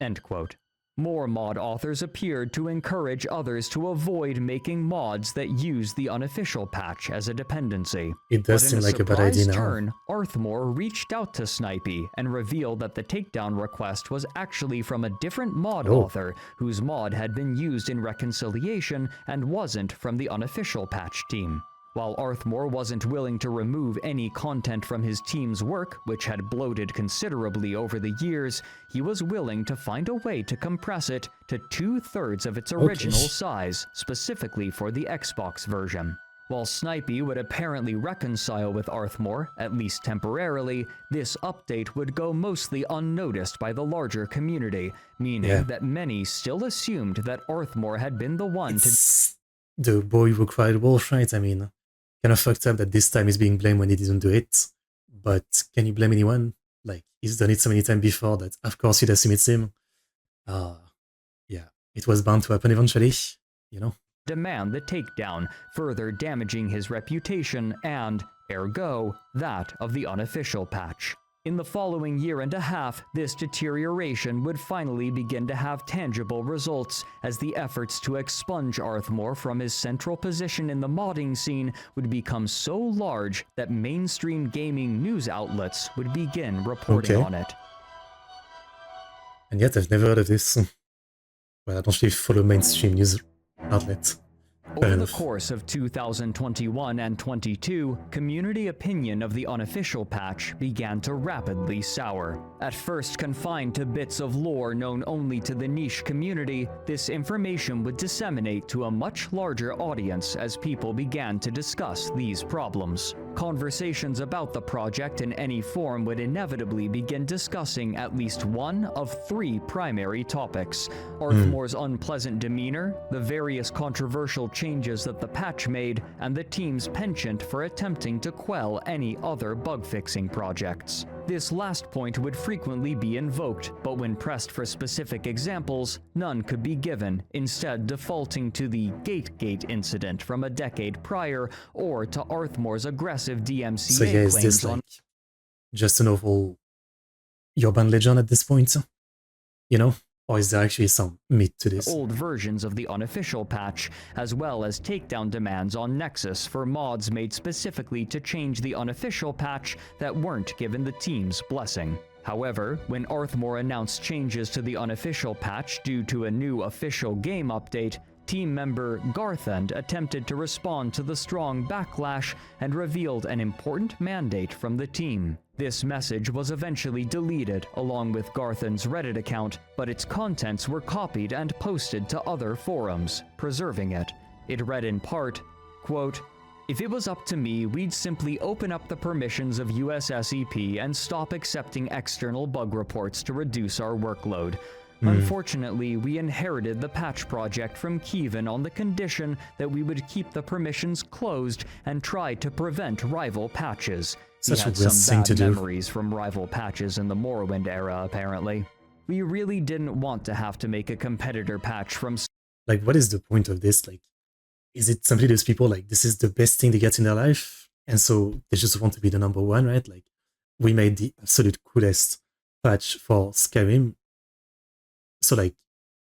End quote. More mod authors appeared to encourage others to avoid making mods that use the unofficial patch as a dependency. It does seem like a bad idea now. Turn, Arthmore reached out to Snipey and revealed that the takedown request was actually from a different mod author whose mod had been used in reconciliation and wasn't from the unofficial patch team. While Arthmore wasn't willing to remove any content from his team's work, which had bloated considerably over the years, he was willing to find a way to compress it to 2/3 of its original size, specifically for the Xbox version. While Snipey would apparently reconcile with Arthmore, at least temporarily, this update would go mostly unnoticed by the larger community, meaning that many still assumed that Arthmore had been the one the boy who cried wolf, right? I mean, kind of fucked up that this time he's being blamed when he didn't do it. But can you blame anyone? Like, he's done it so many times before that, of course, you'd assume it's him. Yeah, it was bound to happen eventually, you know? Demand the takedown, further damaging his reputation and, ergo, that of the unofficial patch. In the following year and a half, this deterioration would finally begin to have tangible results, as the efforts to expunge Arthmore from his central position in the modding scene would become so large that mainstream gaming news outlets would begin reporting on it. And yet I've never heard of this. Well, I don't really follow mainstream news outlets. Over the course of 2021 and 22, community opinion of the unofficial patch began to rapidly sour. At first confined to bits of lore known only to the niche community, this information would disseminate to a much larger audience as people began to discuss these problems. Conversations about the project in any form would inevitably begin discussing at least one of 3 primary topics: Arthmore's unpleasant demeanor, the various controversial changes that the patch made, and the team's penchant for attempting to quell any other bug-fixing projects. This last point would frequently be invoked, but when pressed for specific examples, none could be given, instead defaulting to the Gategate incident from a decade prior, or to Arthmore's aggressive DMCA so yeah, is claims this like just an awful urban legend at this point? You know? Or is there actually some meat to this? Old versions of the unofficial patch, as well as takedown demands on Nexus for mods made specifically to change the unofficial patch that weren't given the team's blessing. However, when Arthmore announced changes to the unofficial patch due to a new official game update, team member Garthend attempted to respond to the strong backlash and revealed an important mandate from the team. This message was eventually deleted along with Garthen's Reddit account, but its contents were copied and posted to other forums, preserving it. It read in part, quote, "If it was up to me, we'd simply open up the permissions of USSEP and stop accepting external bug reports to reduce our workload. Unfortunately, we inherited the patch project from Kievan on the condition that we would keep the permissions closed and try to prevent rival patches." He had some bad memories from rival patches in the Morrowind era, apparently. "We really didn't want to have to make a competitor patch from..." Like, what is the point of this? Like, is it simply those people, like, this is the best thing they get in their life, and so they just want to be the number one, right? Like, we made the absolute coolest patch for Skyrim, so, like,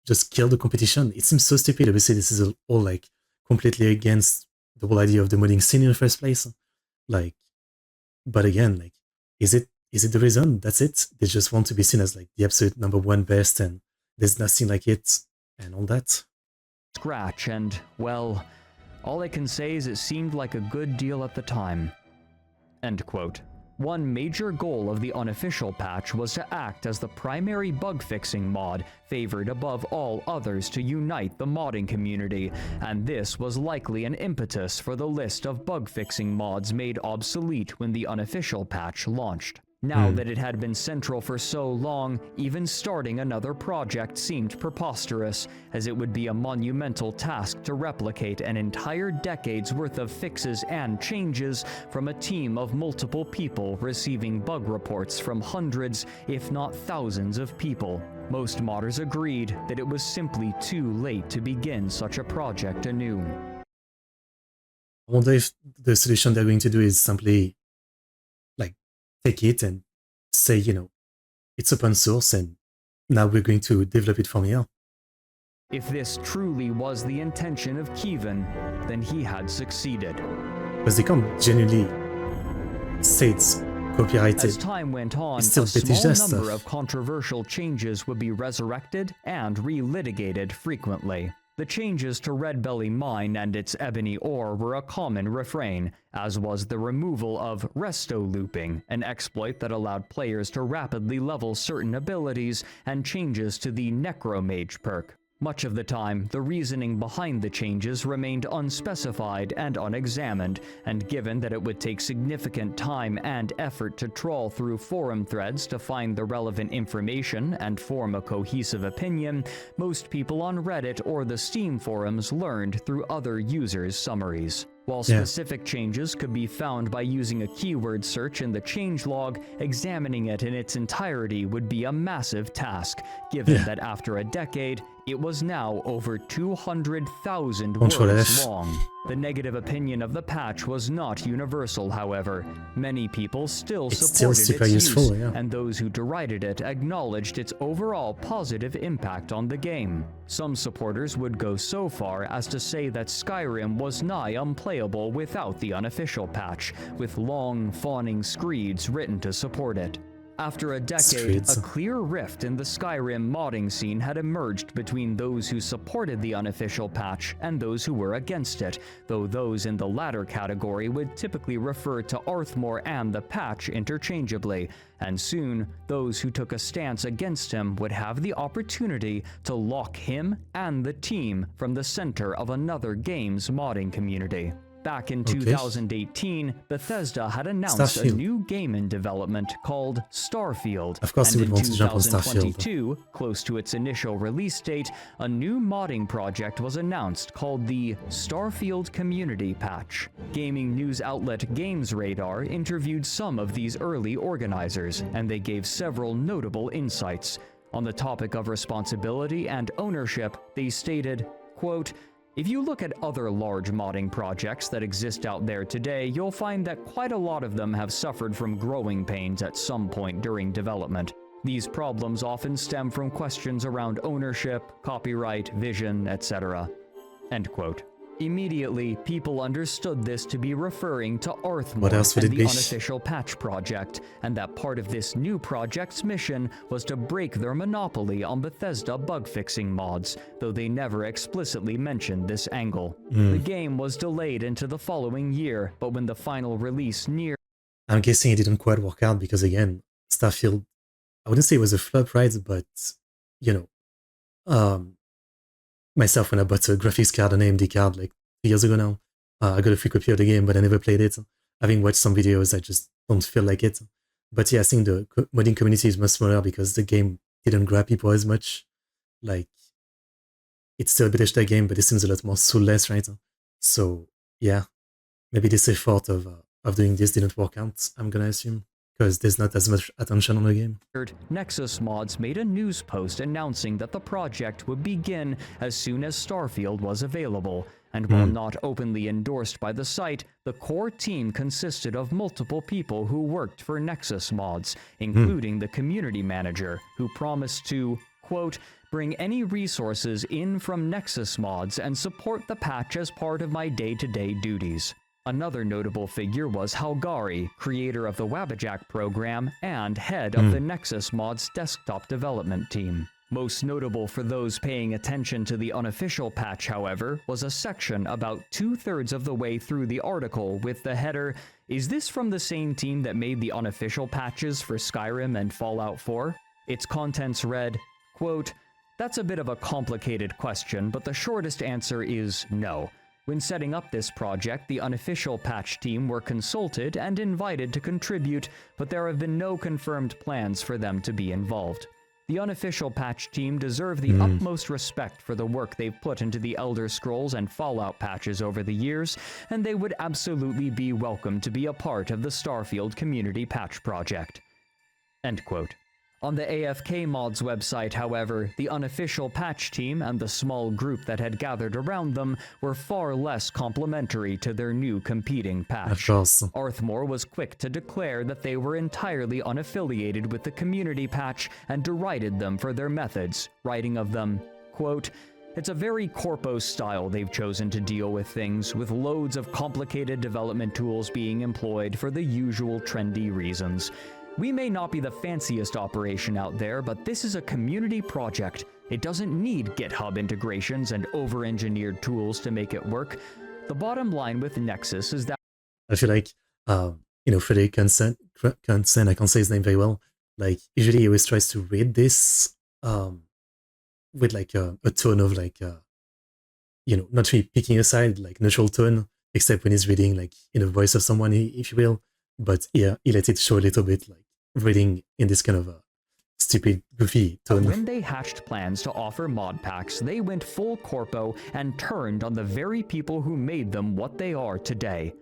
just kill the competition. It seems so stupid. Obviously, this is all, like, completely against the whole idea of the modding scene in the first place. Like, but again, like, is it is it the reason? That's it? They just want to be seen as like the absolute #1 best and there's nothing like it and all that? Scratch, and, well, all I can say is it seemed like a good deal at the time. End quote. One major goal of the Unofficial patch was to act as the primary bug-fixing mod favored above all others to unite the modding community, and this was likely an impetus for the list of bug-fixing mods made obsolete when the Unofficial patch launched. Now that it had been central for so long, even starting another project seemed preposterous, as it would be a monumental task to replicate an entire decade's worth of fixes and changes from a team of multiple people receiving bug reports from hundreds, if not thousands of people. Most modders agreed that it was simply too late to begin such a project anew. I wonder if the solution they're going to do is simply take it and say, it's open source and now we're going to develop it from here. If this truly was the intention of Kevin, then he had succeeded. Because they can't genuinely say it's copyrighted. As time went on, a small number of controversial changes would be resurrected and re-litigated frequently. The changes to Red Belly Mine and its ebony ore were a common refrain, as was the removal of resto looping, an exploit that allowed players to rapidly level certain abilities, and changes to the Necromage perk. Much of the time, the reasoning behind the changes remained unspecified and unexamined, and given that it would take significant time and effort to trawl through forum threads to find the relevant information and form a cohesive opinion, most people on Reddit or the Steam forums learned through other users' summaries. While specific changes could be found by using a keyword search in the changelog, examining it in its entirety would be a massive task, given that after a decade, it was now over 200,000 words long. The negative opinion of the patch was not universal, however. Many people still supported its use, and those who derided it acknowledged its overall positive impact on the game. Some supporters would go so far as to say that Skyrim was nigh unplayable without the Unofficial patch, with long, fawning screeds written to support it. After a decade, a clear rift in the Skyrim modding scene had emerged between those who supported the Unofficial patch and those who were against it, though those in the latter category would typically refer to Arthmore and the patch interchangeably, and soon, those who took a stance against him would have the opportunity to lock him and the team from the center of another game's modding community. Back in 2018, Bethesda had announced a new game in development called Starfield. Of course, and you would want to jump on Starfield. In 2022, close to its initial release date, a new modding project was announced called the Starfield Community Patch. Gaming news outlet GamesRadar interviewed some of these early organizers, and they gave several notable insights. On the topic of responsibility and ownership, they stated, quote, "If you look at other large modding projects that exist out there today, you'll find that quite a lot of them have suffered from growing pains at some point during development. These problems often stem from questions around ownership, copyright, vision, etc." End quote. Immediately, people understood this to be referring to Arthmore and the Unofficial patch project, and that part of this new project's mission was to break their monopoly on Bethesda bug-fixing mods, though they never explicitly mentioned this angle. The game was delayed into the following year, but when the final release neared... I'm guessing it didn't quite work out because, again, Starfield, I wouldn't say it was a flop, right? But, myself, when I bought a graphics card, an AMD card, like 2 years ago now, I got a free copy of the game, but I never played it. Having watched some videos, I just don't feel like it. But yeah, I think the modding community is much smaller because the game didn't grab people as much. Like, it's still a Bethesda game, but it seems a lot more soulless, right? So yeah, maybe this effort of doing this didn't work out, I'm gonna assume, because there's not as much attention on the game. Nexus Mods made a news post announcing that the project would begin as soon as Starfield was available, and while not openly endorsed by the site, the core team consisted of multiple people who worked for Nexus Mods, including the community manager, who promised to, quote, "bring any resources in from Nexus Mods and support the patch as part of my day-to-day duties." Another notable figure was Halgari, creator of the Wabbajack program and head of the Nexus Mods desktop development team. Most notable for those paying attention to the unofficial patch, however, was a section about 2/3 of the way through the article with the header, "Is this from the same team that made the unofficial patches for Skyrim and Fallout 4? Its contents read, quote, "That's a bit of a complicated question, but the shortest answer is no. When setting up this project, the unofficial patch team were consulted and invited to contribute, but there have been no confirmed plans for them to be involved. The unofficial patch team deserve the utmost respect for the work they've put into the Elder Scrolls and Fallout patches over the years, and they would absolutely be welcome to be a part of the Starfield Community Patch Project." End quote. On the AFK Mods website, however, the unofficial patch team and the small group that had gathered around them were far less complimentary to their new competing patch. Arthmore was quick to declare that they were entirely unaffiliated with the community patch and derided them for their methods, writing of them, quote, "It's a very corpo style they've chosen to deal with things, with loads of complicated development tools being employed for the usual trendy reasons. We may not be the fanciest operation out there, but this is a community project. It doesn't need GitHub integrations and over-engineered tools to make it work. The bottom line with Nexus is that..." I feel like, Frederick Kansen, I can't say his name very well, like, usually he always tries to read this with, like, a tone of, like, not really picking a side, like, neutral tone, except when he's reading, like, in the voice of someone, if you will. But yeah, he let it show a little bit, like, reading in this kind of a stupid, goofy tone. When they hatched plans to offer mod packs, they went full corpo and turned on the very people who made them what they are today.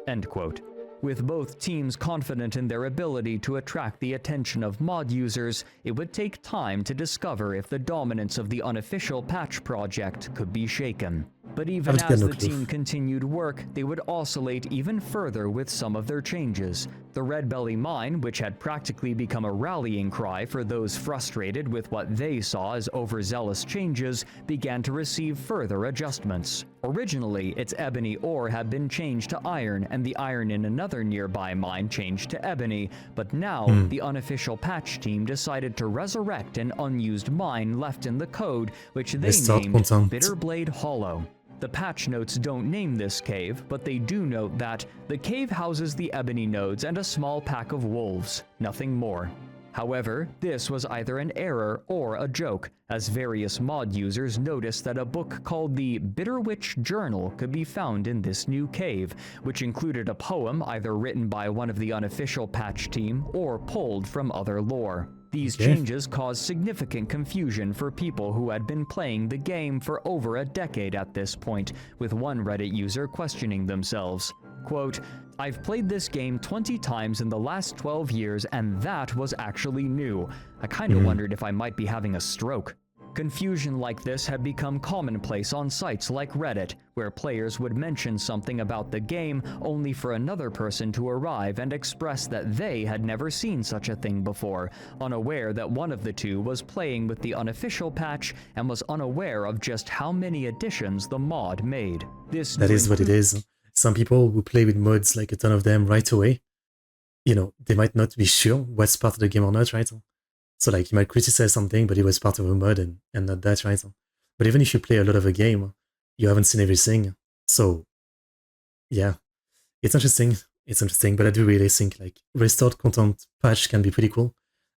End quote. With both teams confident in their ability to attract the attention of mod users, it would take time to discover if the dominance of the unofficial patch project could be shaken. But even as the team continued work, they would oscillate even further with some of their changes. The Red Belly Mine, which had practically become a rallying cry for those frustrated with what they saw as overzealous changes, began to receive further adjustments. Originally, its ebony ore had been changed to iron, and the iron in another nearby mine changed to ebony, but now the unofficial patch team decided to resurrect an unused mine left in the code, which they named Bitterblade Hollow. The patch notes don't name this cave, but they do note that the cave houses the ebony nodes and a small pack of wolves, nothing more. However, this was either an error or a joke, as various mod users noticed that a book called the Bitterwitch Journal could be found in this new cave, which included a poem either written by one of the unofficial patch team or pulled from other lore. These changes caused significant confusion for people who had been playing the game for over a decade at this point, with one Reddit user questioning themselves. Quote, "I've played this game 20 times in the last 12 years, and that was actually new. I kinda wondered if I might be having a stroke." Confusion like this had become commonplace on sites like Reddit, where players would mention something about the game only for another person to arrive and express that they had never seen such a thing before, unaware that one of the two was playing with the unofficial patch and was unaware of just how many additions the mod made. That is what it is. Some people who play with mods, like a ton of them right away, they might not be sure what's part of the game or not, right? So, like, you might criticize something, but it was part of a mod and not that, right? But even if you play a lot of a game, you haven't seen everything. So, yeah, it's interesting. It's interesting, but I do really think, like, restored content patch can be pretty cool.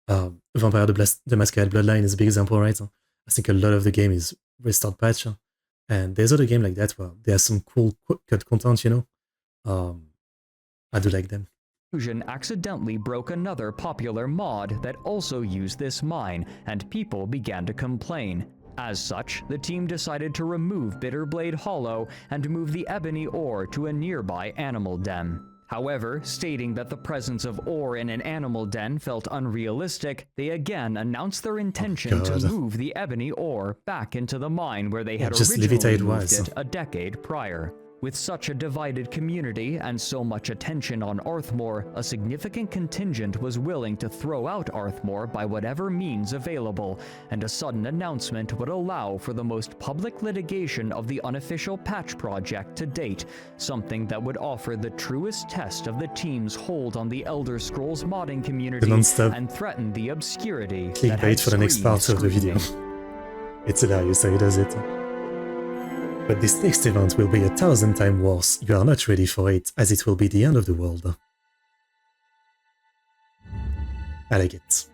Vampire the Masquerade Bloodline is a big example, right? I think a lot of the game is restored patch. And there's other game like that where there's some cool cut content, I do like them. Fusion accidentally broke another popular mod that also used this mine, and people began to complain. As such, the team decided to remove Bitterblade Hollow and move the ebony ore to a nearby animal den. However, stating that the presence of ore in an animal den felt unrealistic, they again announced their intention to move the ebony ore back into the mine where they had originally moved it a decade prior. With such a divided community and so much attention on Arthmore, a significant contingent was willing to throw out Arthmore by whatever means available, and a sudden announcement would allow for the most public litigation of the unofficial patch project to date, something that would offer the truest test of the team's hold on the Elder Scrolls modding community and threaten the obscurity that had for the next part of the video. It's hilarious how he does it. But this next event will be 1,000 times worse. You are not ready for it, as it will be the end of the world. I like it.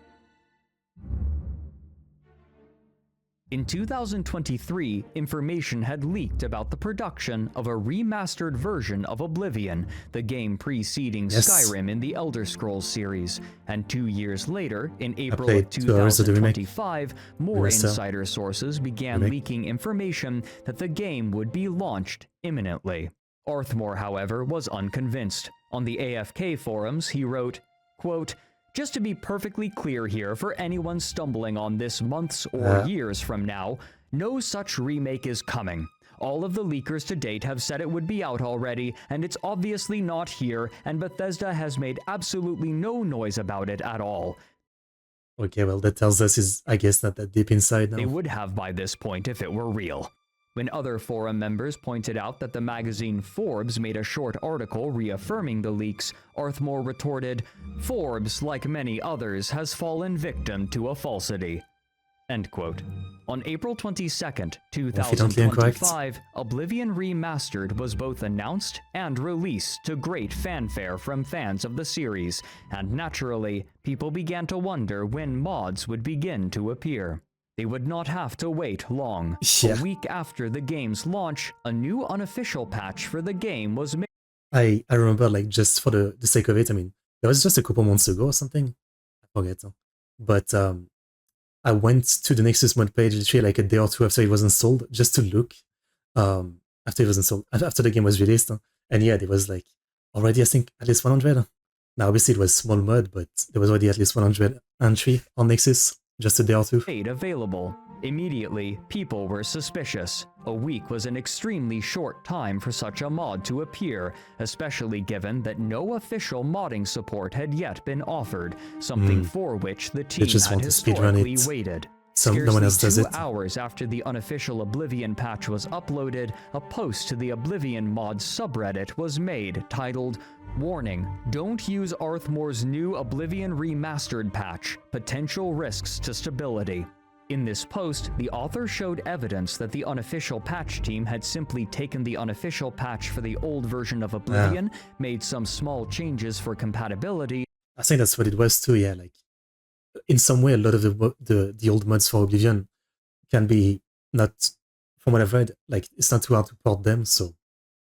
In 2023, information had leaked about the production of a remastered version of Oblivion, the game preceding Skyrim in the Elder Scrolls series. And 2 years later, in April of 2025, more insider sources began leaking information that the game would be launched imminently. Arthmore, however, was unconvinced. On the AFK forums, he wrote, quote, "Just to be perfectly clear here for anyone stumbling on this months or years from now, no such remake is coming. All of the leakers to date have said it would be out already, and it's obviously not here, and Bethesda has made absolutely no noise about it at all." Okay, well, that tells us he's, I guess, not that deep inside now. They would have by this point if it were real. When other forum members pointed out that the magazine Forbes made a short article reaffirming the leaks, Arthmore retorted, "Forbes, like many others, has fallen victim to a falsity." End quote. On April 22nd, 2025, Oblivion Remastered was both announced and released to great fanfare from fans of the series, and naturally, people began to wonder when mods would begin to appear. They would not have to wait long. A week after the game's launch, a new unofficial patch for the game was made. I remember, like, just for the sake of it, I mean, that was just a couple months ago or something. I forget. But I went to the Nexus mod page literally like a day or two after it was installed, just to look after it was installed, after the game was released. And yeah, there was like already, I think, at least 100. Now, obviously, it was small mod, but there was already at least 100 entry on Nexus. Just a day or two. Made available. Immediately, people were suspicious. A week was an extremely short time for such a mod to appear, especially given that no official modding support had yet been offered, something for which the team had historically waited. No one else does it. 2 hours after the unofficial Oblivion patch was uploaded, a post to the Oblivion mods subreddit was made titled, "Warning, don't use Arthmore's new Oblivion Remastered patch, potential risks to stability." In this post, the author showed evidence that the unofficial patch team had simply taken the unofficial patch for the old version of Oblivion, made some small changes for compatibility. I think that's what it was too, yeah, like, in some way, a lot of the old mods for Oblivion can be not, from what I've read, like, it's not too hard to port them, so,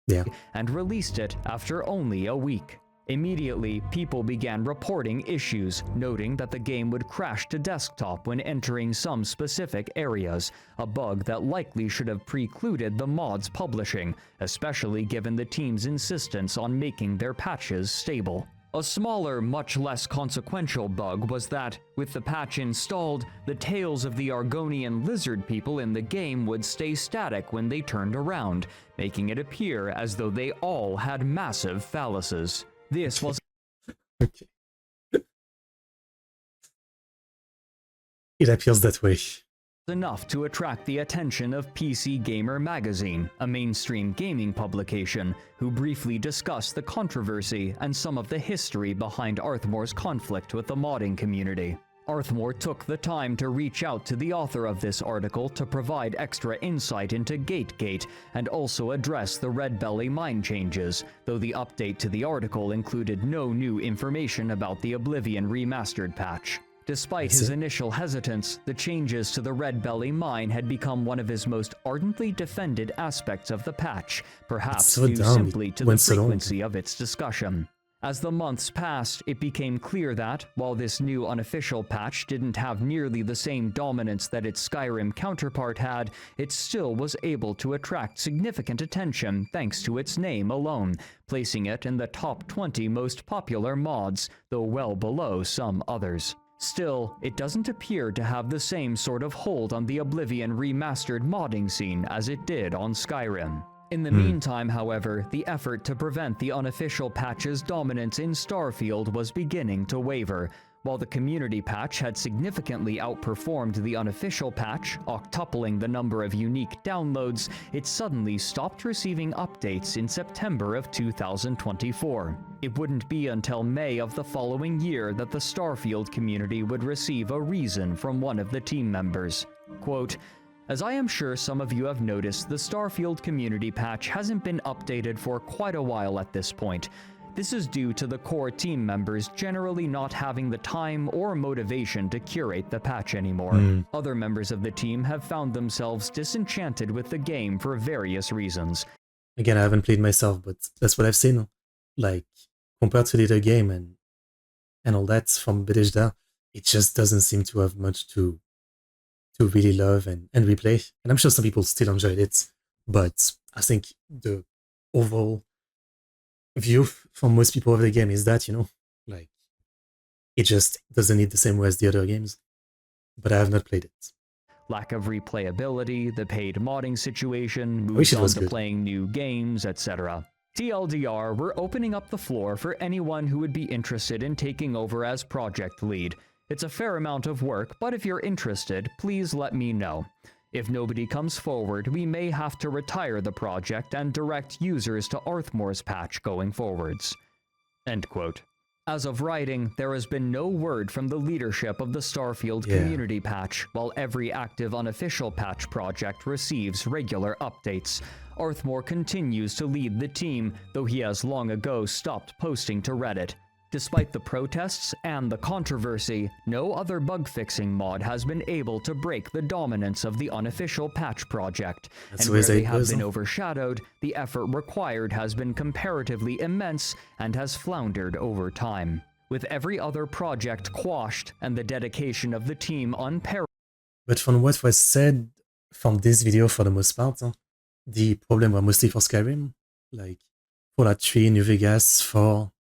yeah. And released it after only a week. Immediately, people began reporting issues, noting that the game would crash to desktop when entering some specific areas, a bug that likely should have precluded the mod's publishing, especially given the team's insistence on making their patches stable. A smaller, much less consequential bug was that, with the patch installed, the tails of the Argonian lizard people in the game would stay static when they turned around, making it appear as though they all had massive phalluses. This was okay. It appears that way. Enough to attract the attention of PC Gamer magazine, a mainstream gaming publication, who briefly discussed the controversy and some of the history behind Arthmore's conflict with the modding community. Arthmore took the time to reach out to the author of this article to provide extra insight into Gategate and also address the Red Belly mine changes, though the update to the article included no new information about the Oblivion Remastered patch. Despite his initial hesitance, the changes to the Red Belly mine had become one of his most ardently defended aspects of the patch, perhaps due simply to the frequency of its discussion. As the months passed, it became clear that, while this new unofficial patch didn't have nearly the same dominance that its Skyrim counterpart had, it still was able to attract significant attention thanks to its name alone, placing it in the top 20 most popular mods, though well below some others. Still, it doesn't appear to have the same sort of hold on the Oblivion Remastered modding scene as it did on Skyrim. In the meantime, however, the effort to prevent the unofficial patch's dominance in Starfield was beginning to waver. While the community patch had significantly outperformed the unofficial patch, octupling the number of unique downloads, it suddenly stopped receiving updates in September of 2024. It wouldn't be until May of the following year that the Starfield community would receive a reason from one of the team members. Quote, "As I am sure some of you have noticed, the Starfield community patch hasn't been updated for quite a while at this point. This is due to the core team members generally not having the time or motivation to curate the patch anymore. Other members of the team have found themselves disenchanted with the game for various reasons." Again, I haven't played myself, but that's what I've seen. Like, compared to the other game and all that from Bethesda, it just doesn't seem to have much to really love and replay. And I'm sure some people still enjoyed it, but I think the overall view from most people of the game is that, like, it just doesn't need the same way as the other games. But I have not played it. Lack of replayability, the paid modding situation, moves on to playing new games, etc. TLDR, we're opening up the floor for anyone who would be interested in taking over as project lead. It's a fair amount of work, but if you're interested, please let me know. If nobody comes forward, we may have to retire the project and direct users to Arthmore's patch going forwards. End quote. As of writing, there has been no word from the leadership of the Starfield community patch, while every active unofficial patch project receives regular updates. Arthmore continues to lead the team, though he has long ago stopped posting to Reddit. Despite the protests and the controversy, no other bug-fixing mod has been able to break the dominance of the unofficial patch project. And where they have been overshadowed, the effort required has been comparatively immense and has floundered over time. With every other project quashed and the dedication of the team unparalleled. But from what was said from this video for the most part, the problem were mostly for Skyrim, like Fallout 3, New Vegas, 4,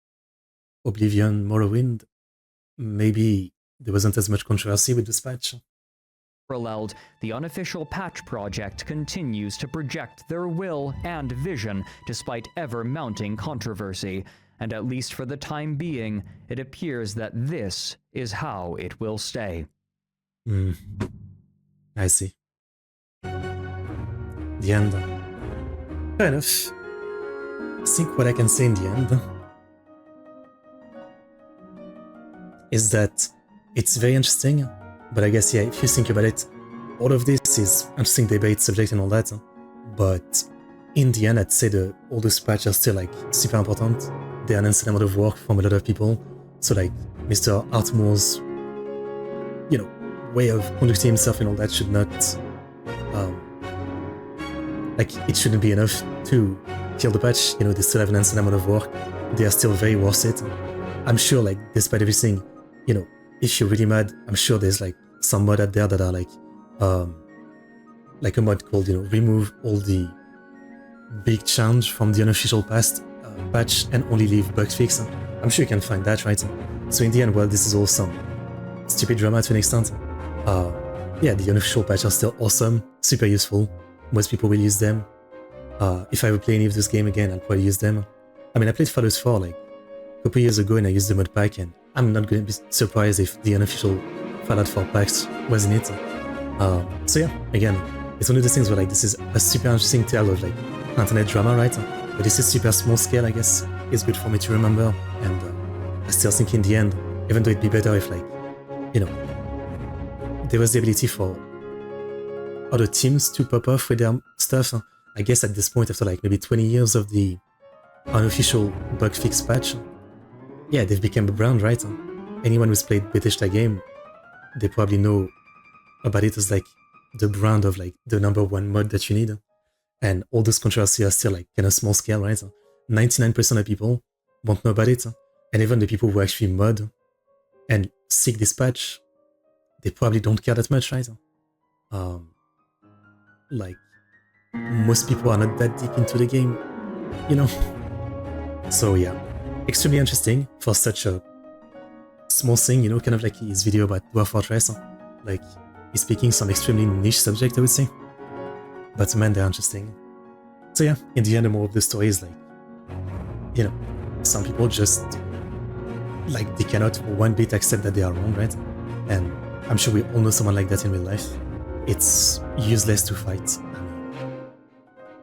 Oblivion, Morrowind. Maybe there wasn't as much controversy with this patch. The unofficial patch project continues to project their will and vision despite ever-mounting controversy, and at least for the time being, it appears that this is how it will stay. I see. The end. Fair enough. I think what I can say in the end is that it's very interesting, but I guess, if you think about it, all of this is interesting debate, subject and all that, but in the end, I'd say all those patches are still, like, super important. They announced a lot of work from a lot of people, so, like, Mr. Artmore's, way of conducting himself and all that should not, it shouldn't be enough to kill the patch. They still have an insane amount of work. They are still very worth it. I'm sure, like, despite everything, if you're really mad, I'm sure there's, like, some mod out there that are, like a mod called, remove all the big change from the unofficial patch and only leave bug fix. I'm sure you can find that, right? So in the end, well, this is all some stupid drama to an extent. The unofficial patches are still awesome, super useful. Most people will use them. If I ever play any of this game again, I'll probably use them. I mean, I played Fallout 4, like, a couple years ago and I used the mod pack, and I'm not going to be surprised if the unofficial Fallout 4 packs was in it. So yeah, again, it's one of those things where, like, this is a super interesting tale of, like, internet drama, right? But this is super small scale, I guess. It's good for me to remember, and I still think in the end, even though it'd be better if, like, there was the ability for other teams to pop off with their stuff. I guess at this point, after, like, maybe 20 years of the unofficial bug fix patch, they've become a brand, right? Anyone who's played Bethesda game, they probably know about it as, like, the brand of, like, the #1 mod that you need. And all those controversies are still, like, kind of small scale, right? 99% of people won't know about it. And even the people who actually mod and seek this patch, they probably don't care that much, right? Like, most people are not that deep into the game, So yeah, extremely interesting for such a small thing, kind of like his video about Dwarf Fortress. Like, he's speaking some extremely niche subject, I would say. But man, they're interesting. So yeah, in the end, the moral of the story is like, you know, some people just, like, they cannot for one bit accept that they are wrong, right? And I'm sure we all know someone like that in real life. It's useless to fight. I mean,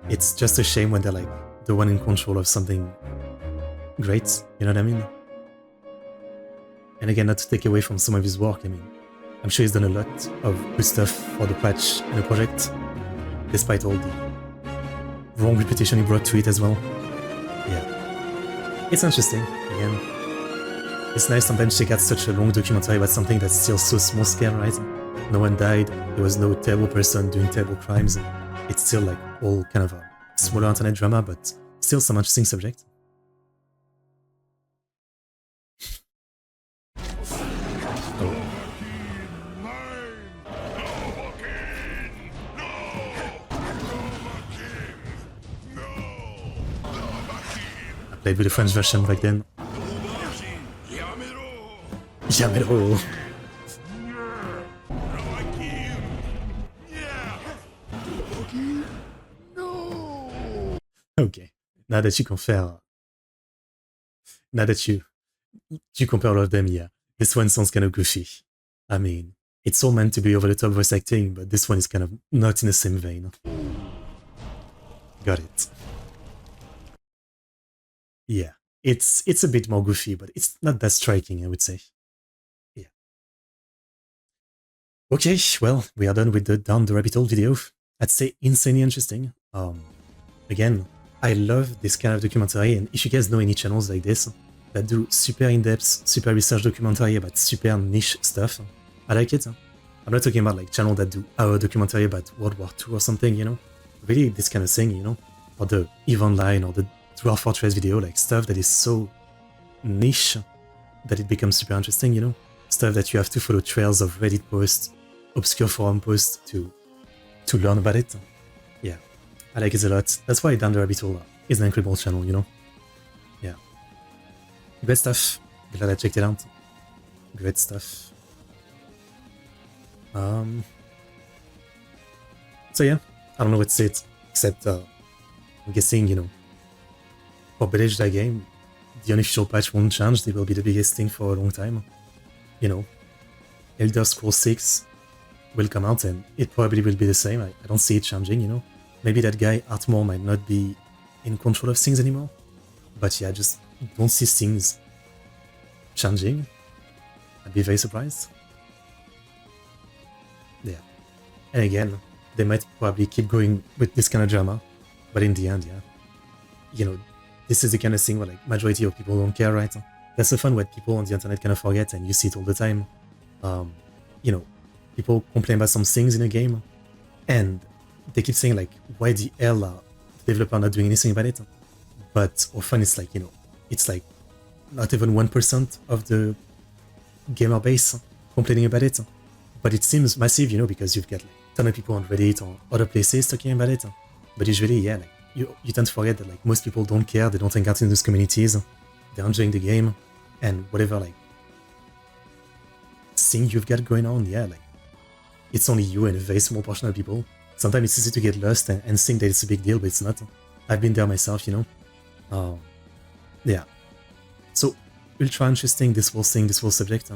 it's just a shame when they're like the one in control of something great, you know what I mean? And again, not to take away from some of his work, I mean, I'm sure he's done a lot of good stuff for the patch and the project, despite all the wrong reputation he brought to it as well. Yeah. It's interesting, again. It's nice sometimes to check out such a long documentary about something that's still so small scale, right? No one died, there was no terrible person doing terrible crimes. It's still like all kind of a smaller internet drama, but still some interesting subject. I played with the French version back then. Yamero! Okay, now that you compare all of them, yeah, this one sounds kind of goofy. I mean, it's all meant to be over the top voice acting, but this one is kind of not in the same vein. Got it. Yeah, it's a bit more goofy, but it's not that striking, I would say. Yeah. Okay, well, we are done with the Down the Rabbit Hole video. I'd say insanely interesting. Again, I love this kind of documentary, and if you guys know any channels like this that do super in-depth, super research documentary about super niche stuff, I like it. I'm not talking about like channels that do our documentary about World War II or something, you know? Really this kind of thing, you know? Or the EVE Online or the Dwarf Fortress video, like stuff that is so niche that it becomes super interesting, you know? Stuff that you have to follow trails of Reddit posts, obscure forum posts to learn about it. Yeah, I like it a lot. That's why Down the Rabbit Hole is an incredible channel, you know? Yeah. Great stuff. Glad I checked it out. Great stuff. So yeah, I don't know what to say except I'm guessing, you know, for Village that game, the unofficial patch won't change. They will be the biggest thing for a long time. You know, Elder Scrolls 6 will come out and it probably will be the same. I don't see it changing, you know. Maybe that guy Artmore might not be in control of things anymore. But yeah, I just don't see things changing. I'd be very surprised. Yeah. And again, they might probably keep going with this kind of drama. But in the end, yeah, you know, this is the kind of thing where like majority of people don't care, right? That's the fun what people on the internet kind of forget, and you see it all the time. You know, people complain about some things in a game, and they keep saying like, why the hell are the developer not doing anything about it? But often it's like, you know, it's like not even 1% of the gamer base complaining about it. But it seems massive, you know, because you've got like a ton of people on Reddit or other places talking about it. But usually, yeah, like you tend to forget that like most people don't care, they don't hang out in those communities, they're enjoying the game, and whatever like thing you've got going on, yeah, like it's only you and a very small portion of people. Sometimes it's easy to get lost and think that it's a big deal, but it's not. I've been there myself, you know. Yeah. So ultra interesting, this whole thing, this whole subject.